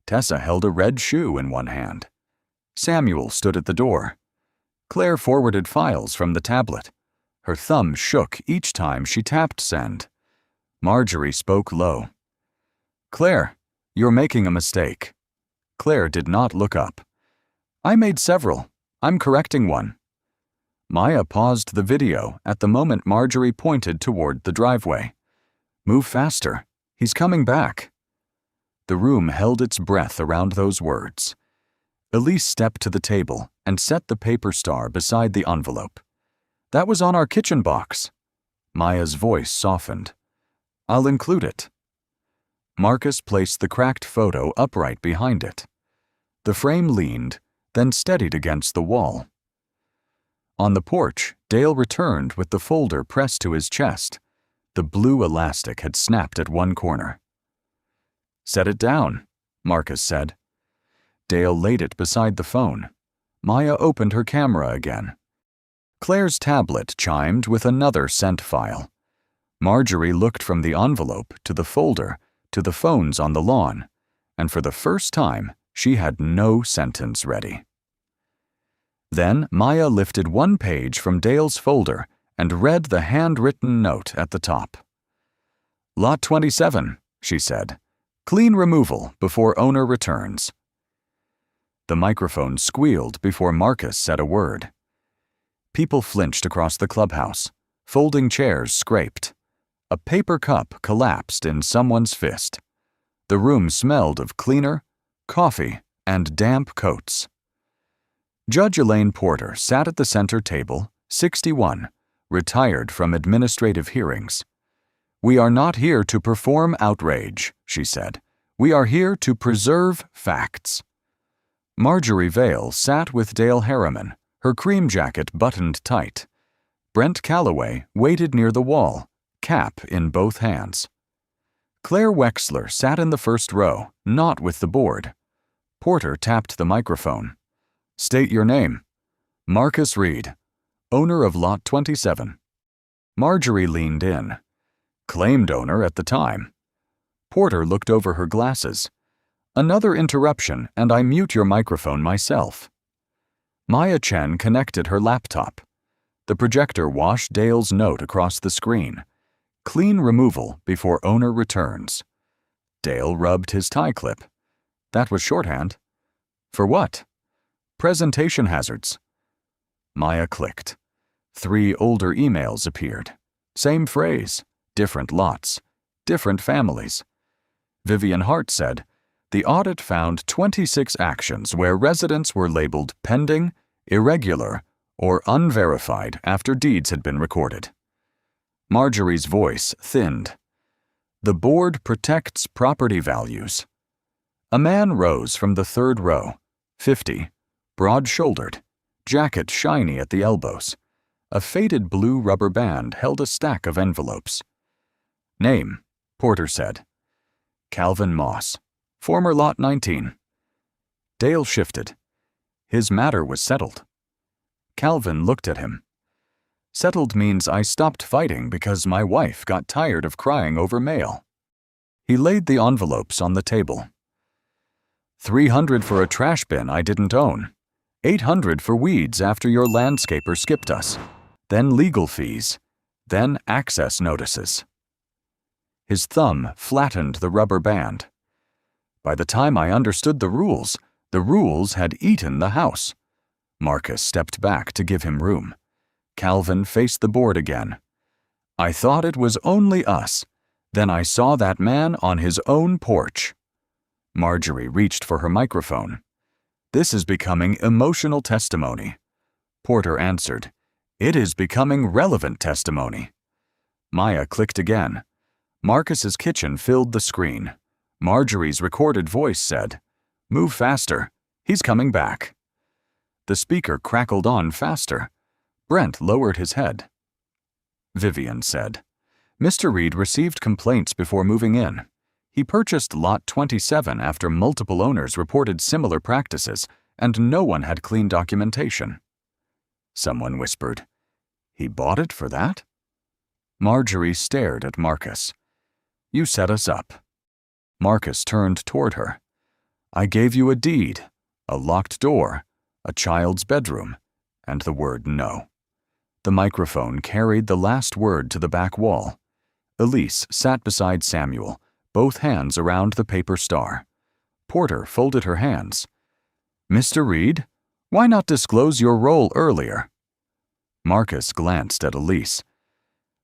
S4: Tessa held a red shoe in one hand. Samuel stood at the door. Claire forwarded files from the tablet. Her thumb shook each time she tapped send. Marjorie spoke low. "Claire, you're making a mistake." Claire did not look up. "I made several. I'm correcting one." Maya paused the video at the moment Marjorie pointed toward the driveway. "Move faster. He's coming back." The room held its breath around those words. Elise stepped to the table and set the paper star beside the envelope. "That was on our kitchen box." Maya's voice softened. "I'll include it." Marcus placed the cracked photo upright behind it. The frame leaned, then steadied against the wall. On the porch, Dale returned with the folder pressed to his chest. The blue elastic had snapped at one corner. "Set it down," Marcus said. Dale laid it beside the phone. Maya opened her camera again. Claire's tablet chimed with another sent file. Marjorie looked from the envelope to the folder to the phones on the lawn, and for the first time, she had no sentence ready. Then Maya lifted one page from Dale's folder and read the handwritten note at the top. "Lot 27, she said. "Clean removal before owner returns." The microphone squealed before Marcus said a word. People flinched across the clubhouse. Folding chairs scraped. A paper cup collapsed in someone's fist. The room smelled of cleaner, coffee, and damp coats. Judge Elaine Porter sat at the center table, 61, retired from administrative hearings. "We are not here to perform outrage," she said. "We are here to preserve facts." Marjorie Vale sat with Dale Harriman, her cream jacket buttoned tight. Brent Calloway waited near the wall, cap in both hands. Claire Wexler sat in the first row, not with the board. Porter tapped the microphone. "State your name." "Marcus Reed, owner of Lot 27. Marjorie leaned in. "Claimed owner at the time." Porter looked over her glasses. "Another interruption, and I mute your microphone myself." Maya Chen connected her laptop. The projector washed Dale's note across the screen. "Clean removal before owner returns." Dale rubbed his tie clip. That was shorthand. "For what?" "Presentation hazards." Maya clicked. 3 older emails appeared. Same phrase, different lots, different families. Vivian Hart said, "The audit found 26 actions where residents were labeled pending, irregular, or unverified after deeds had been recorded." Marjorie's voice thinned. "The board protects property values." A man rose from the third row, 50, broad-shouldered, jacket shiny at the elbows. A faded blue rubber band held a stack of envelopes. "Name," Porter said. "Calvin Moss, former Lot 19. Dale shifted. His matter was settled. Calvin looked at him. Settled means I stopped fighting because my wife got tired of crying over mail. He laid the envelopes on the table. $300 for a trash bin I didn't own. $800 for weeds after your landscaper skipped us. Then legal fees. Then access notices. His thumb flattened the rubber band. By the time I understood the rules had eaten the house. Marcus stepped back to give him room. Calvin faced the board again. I thought it was only us. Then I saw that man on his own porch. Marjorie reached for her microphone. This is becoming emotional testimony. Porter answered. It is becoming relevant testimony. Maya clicked again. Marcus's kitchen filled the screen. Marjorie's recorded voice said, Move faster. He's coming back. The speaker crackled on faster. Brent lowered his head. Vivian said, Mr. Reed received complaints before moving in. He purchased Lot 27 after multiple owners reported similar practices, and no one had clean documentation. Someone whispered, He bought it for that? Marjorie stared at Marcus. You set us up. Marcus turned toward her. I gave you a deed, a locked door, a child's bedroom, and the word no. The microphone carried the last word to the back wall. Elise sat beside Samuel, both hands around the paper star. Porter folded her hands. Mr. Reed, why not disclose your role earlier? Marcus glanced at Elise.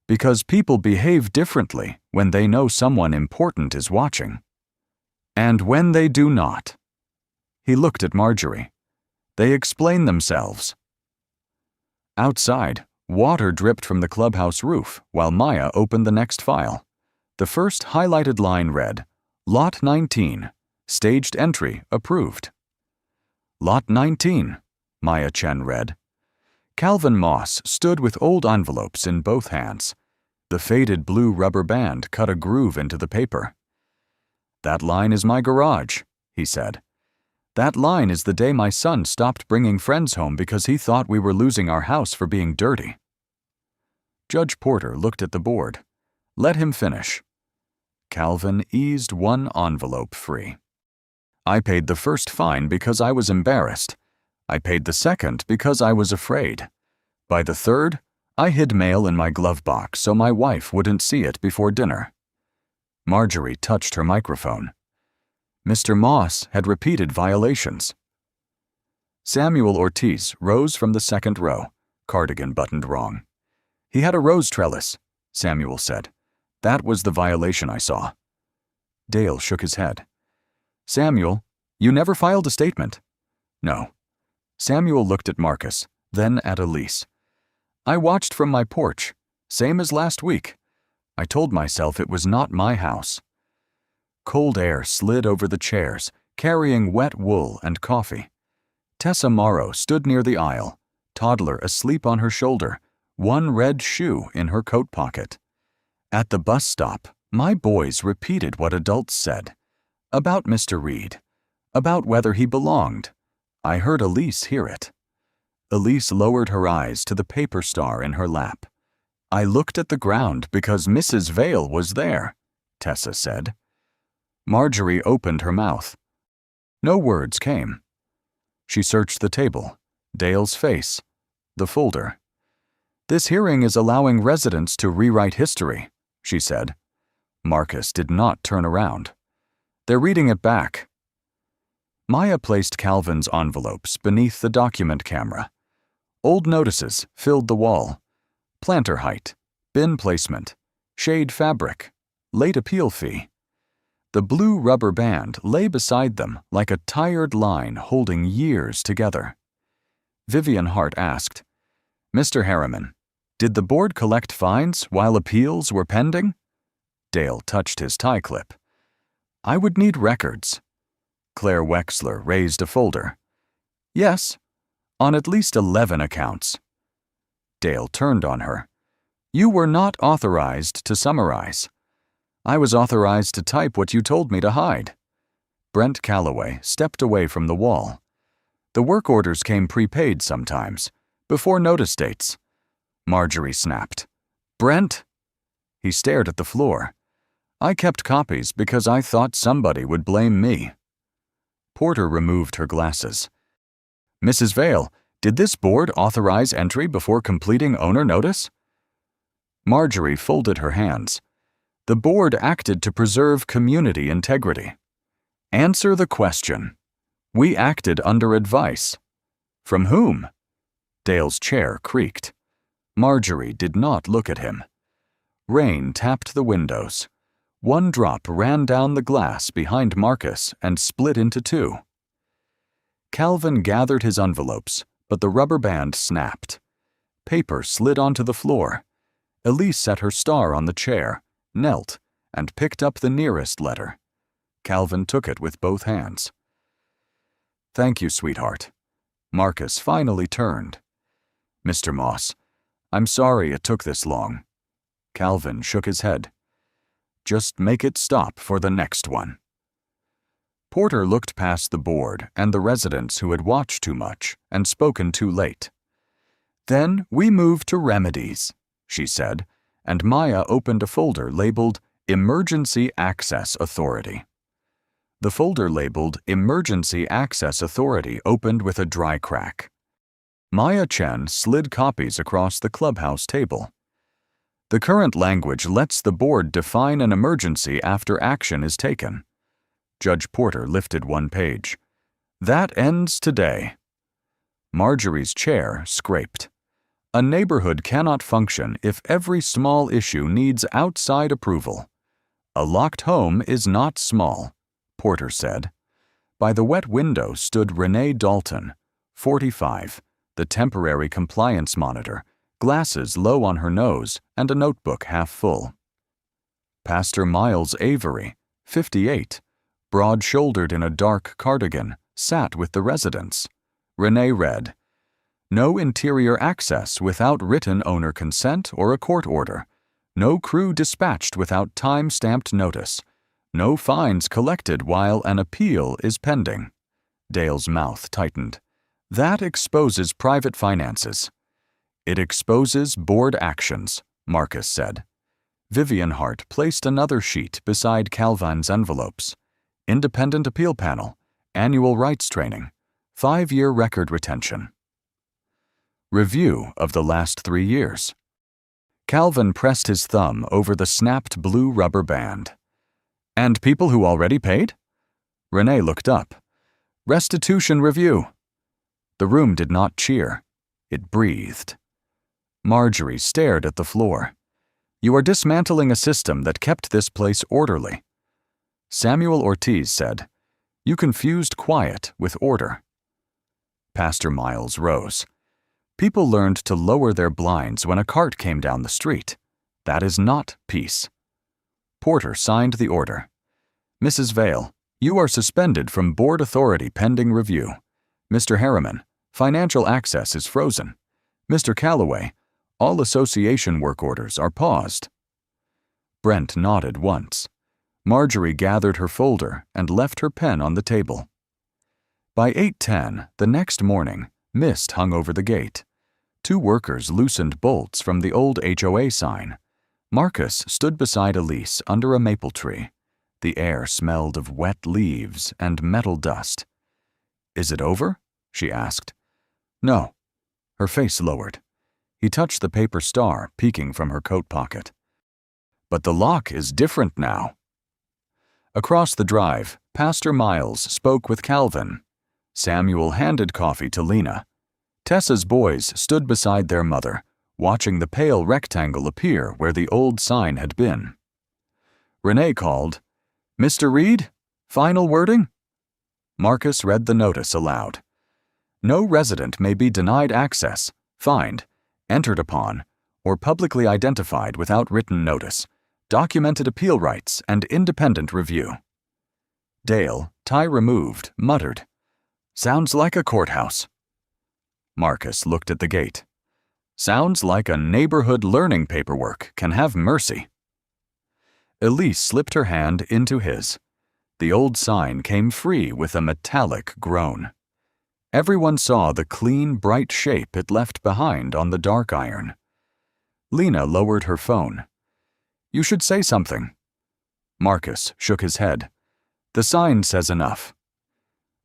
S4: Because people behave differently when they know someone important is watching. And when they do not. He looked at Marjorie. They explain themselves. Outside, water dripped from the clubhouse roof while Maya opened the next file. The first highlighted line read, Lot 19, staged entry approved. Lot 19, Maya Chen read. Calvin Moss stood with old envelopes in both hands. The faded blue rubber band cut a groove into the paper. That line is my garage, he said. That line is the day my son stopped bringing friends home because he thought we were losing our house for being dirty. Judge Porter looked at the board. Let him finish. Calvin eased one envelope free. I paid the first fine because I was embarrassed. I paid the second because I was afraid. By the third, I hid mail in my glove box so my wife wouldn't see it before dinner. Marjorie touched her microphone. Mr. Moss had repeated violations. Samuel Ortiz rose from the second row, cardigan buttoned wrong. He had a rose trellis, Samuel said. That was the violation I saw. Dale shook his head. Samuel, you never filed a statement. No. Samuel looked at Marcus, then at Elise. I watched from my porch, same as last week. I told myself it was not my house. Cold air slid over the chairs, carrying wet wool and coffee. Tessa Morrow stood near the aisle, toddler asleep on her shoulder, one red shoe in her coat pocket. At the bus stop, my boys repeated what adults said. About Mr. Reed. About whether he belonged. I heard Elise hear it. Elise lowered her eyes to the paper star in her lap. I looked at the ground because Mrs. Vale was there, Tessa said. Marjorie opened her mouth. No words came. She searched the table, Dale's face, the folder. This hearing is allowing residents to rewrite history, she said. Marcus did not turn around. They're reading it back. Maya placed Calvin's envelopes beneath the document camera. Old notices filled the wall. Planter height, bin placement, shade fabric, late appeal fee. The blue rubber band lay beside them like a tired line holding years together. Vivian Hart asked, Mr. Harriman, did the board collect fines while appeals were pending? Dale touched his tie clip. I would need records. Claire Wexler raised a folder. Yes, on at least 11 accounts. Dale turned on her. You were not authorized to summarize. I was authorized to type what you told me to hide. Brent Calloway stepped away from the wall. The work orders came prepaid sometimes, before notice dates. Marjorie snapped. Brent? He stared at the floor. I kept copies because I thought somebody would blame me. Porter removed her glasses. Mrs. Vale, did this board authorize entry before completing owner notice? Marjorie folded her hands. The board acted to preserve community integrity. Answer the question. We acted under advice. From whom? Dale's chair creaked. Marjorie did not look at him. Rain tapped the windows. One drop ran down the glass behind Marcus and split into two. Calvin gathered his envelopes, but the rubber band snapped. Paper slid onto the floor. Elise set her star on the chair, knelt, and picked up the nearest letter. Calvin took it with both hands. Thank you, sweetheart. Marcus finally turned. Mr. Moss, I'm sorry it took this long. Calvin shook his head. Just make it stop for the next one. Porter looked past the board and the residents who had watched too much and spoken too late. Then we moved to remedies, she said, and Maya opened a folder labeled Emergency Access Authority. The folder labeled Emergency Access Authority opened with a dry crack. Maya Chen slid copies across the clubhouse table. The current language lets the board define an emergency after action is taken. Judge Porter lifted one page. That ends today. Marjorie's chair scraped. A neighborhood cannot function if every small issue needs outside approval. A locked home is not small, Porter said. By the wet window stood Renee Dalton, 45, the temporary compliance monitor, glasses low on her nose and a notebook half full. Pastor Miles Avery, 58, broad-shouldered in a dark cardigan, sat with the residents. Renee read, No interior access without written owner consent or a court order. No crew dispatched without time-stamped notice. No fines collected while an appeal is pending. Dale's mouth tightened. That exposes private finances. It exposes board actions, Marcus said. Vivian Hart placed another sheet beside Calvin's envelopes. Independent appeal panel, annual rights training, 5-year record retention. Review of the last 3 years. Calvin pressed his thumb over the snapped blue rubber band. And people who already paid? Renee looked up. Restitution review. The room did not cheer. It breathed. Marjorie stared at the floor. You are dismantling a system that kept this place orderly. Samuel Ortiz said, You confused quiet with order. Pastor Miles rose. People learned to lower their blinds when a cart came down the street. That is not peace. Porter signed the order. Mrs. Vale, you are suspended from board authority pending review. Mr. Harriman, financial access is frozen. Mr. Calloway, all association work orders are paused. Brent nodded once. Marjorie gathered her folder and left her pen on the table. By 8:10 the next morning, mist hung over the gate. 2 workers loosened bolts from the old HOA sign. Marcus stood beside Elise under a maple tree. The air smelled of wet leaves and metal dust. Is it over? She asked. No. Her face lowered. He touched the paper star peeking from her coat pocket. But the lock is different now. Across the drive, Pastor Miles spoke with Calvin. Samuel handed coffee to Lena. Tessa's boys stood beside their mother, watching the pale rectangle appear where the old sign had been. Renee called, Mr. Reed, final wording? Marcus read the notice aloud. No resident may be denied access, fined, entered upon, or publicly identified without written notice, documented appeal rights, and independent review. Dale, tie removed, muttered, Sounds like a courthouse. Marcus looked at the gate. Sounds like a neighborhood learning paperwork can have mercy. Elise slipped her hand into his. The old sign came free with a metallic groan. Everyone saw the clean, bright shape it left behind on the dark iron. Lena lowered her phone. "You should say something." Marcus shook his head. "The sign says enough."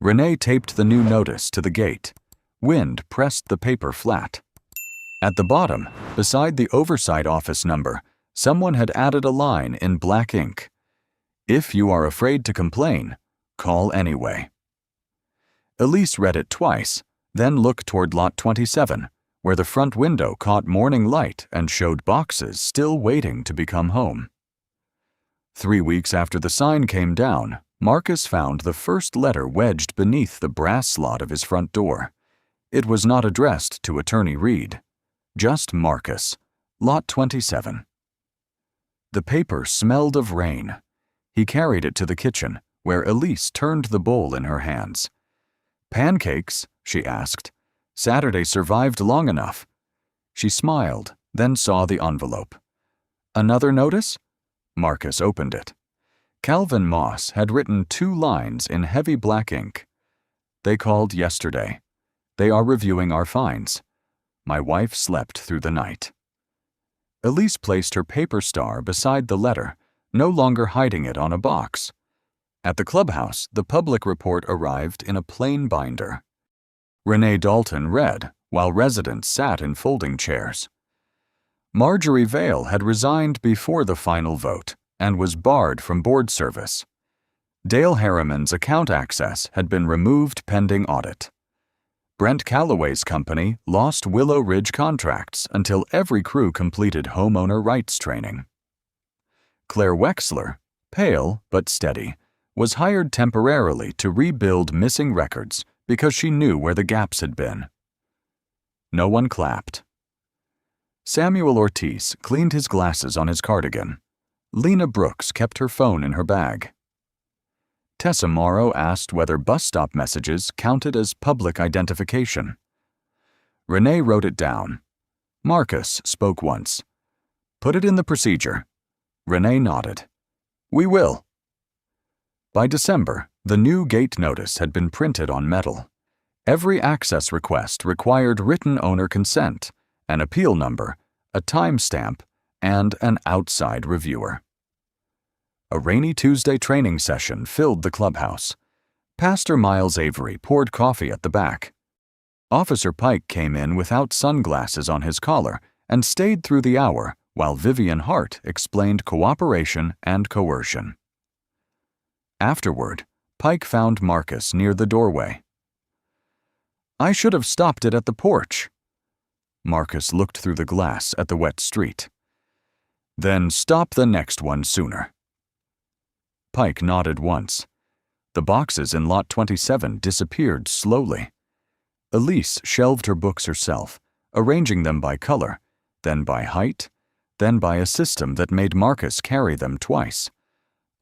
S4: Renee taped the new notice to the gate. Wind pressed the paper flat. At the bottom, beside the oversight office number, someone had added a line in black ink. "If you are afraid to complain, call anyway." Elise read it twice, then looked toward Lot 27, where the front window caught morning light and showed boxes still waiting to become home. 3 weeks after the sign came down, Marcus found the first letter wedged beneath the brass slot of his front door. It was not addressed to Attorney Reed. Just Marcus, Lot 27. The paper smelled of rain. He carried it to the kitchen, where Elise turned the bowl in her hands. "Pancakes?" she asked. "Saturday survived long enough." She smiled, then saw the envelope. "Another notice?" Marcus opened it. Calvin Moss had written 2 lines in heavy black ink. "They called yesterday. They are reviewing our fines. My wife slept through the night." Elise placed her paper star beside the letter, no longer hiding it on a box. At the clubhouse, the public report arrived in a plain binder. Renee Dalton read, while residents sat in folding chairs. Marjorie Vale had resigned before the final vote and was barred from board service. Dale Harriman's account access had been removed pending audit. Brent Calloway's company lost Willow Ridge contracts until every crew completed homeowner rights training. Claire Wexler, pale but steady, was hired temporarily to rebuild missing records because she knew where the gaps had been. No one clapped. Samuel Ortiz cleaned his glasses on his cardigan. Lena Brooks kept her phone in her bag. Tessa Morrow asked whether bus stop messages counted as public identification. Renee wrote it down. Marcus spoke once. "Put it in the procedure." Renee nodded. "We will." By December, the new gate notice had been printed on metal. Every access request required written owner consent, an appeal number, a timestamp, and an outside reviewer. A rainy Tuesday training session filled the clubhouse. Pastor Miles Avery poured coffee at the back. Officer Pike came in without sunglasses on his collar and stayed through the hour while Vivian Hart explained cooperation and coercion. Afterward, Pike found Marcus near the doorway. "I should have stopped it at the porch." Marcus looked through the glass at the wet street. "Then stop the next one sooner." Pike nodded once. The boxes in Lot 27 disappeared slowly. Elise shelved her books herself, arranging them by color, then by height, then by a system that made Marcus carry them twice.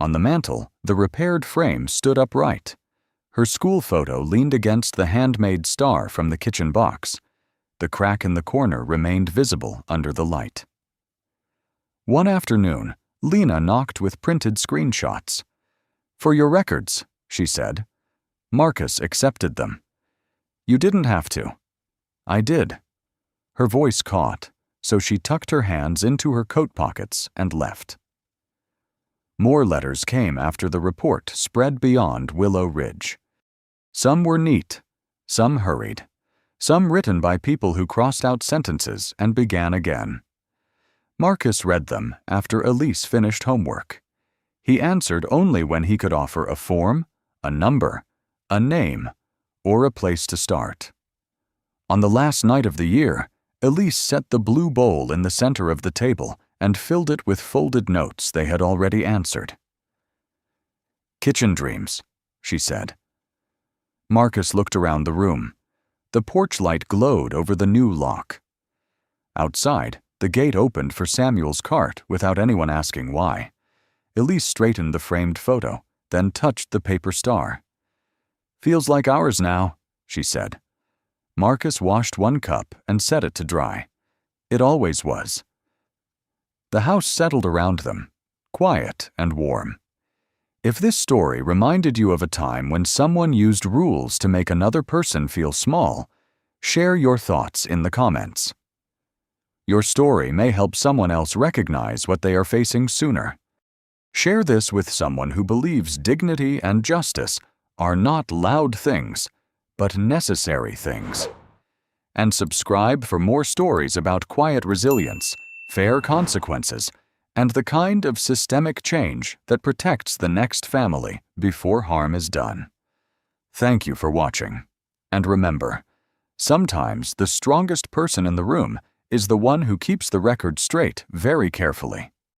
S4: On the mantel, the repaired frame stood upright. Her school photo leaned against the handmade star from the kitchen box. The crack in the corner remained visible under the light. One afternoon, Lena knocked with printed screenshots. "For your records," she said. Marcus accepted them. "You didn't have to." "I did." Her voice caught, so she tucked her hands into her coat pockets and left. More letters came after the report spread beyond Willow Ridge. Some were neat, some hurried, some written by people who crossed out sentences and began again. Marcus read them after Elise finished homework. He answered only when he could offer a form, a number, a name, or a place to start. On the last night of the year, Elise set the blue bowl in the center of the table and filled it with folded notes they had already answered. "Kitchen dreams," she said. Marcus looked around the room. The porch light glowed over the new lock. Outside, the gate opened for Samuel's cart without anyone asking why. Elise straightened the framed photo, then touched the paper star. "Feels like ours now," she said. Marcus washed one cup and set it to dry. It always was. The house settled around them, quiet and warm. If this story reminded you of a time when someone used rules to make another person feel small, share your thoughts in the comments. Your story may help someone else recognize what they are facing sooner. Share this with someone who believes dignity and justice are not loud things, but necessary things. And subscribe for more stories about quiet resilience, fair consequences, and the kind of systemic change that protects the next family before harm is done. Thank you for watching. And remember, sometimes the strongest person in the room is the one who keeps the record straight very carefully.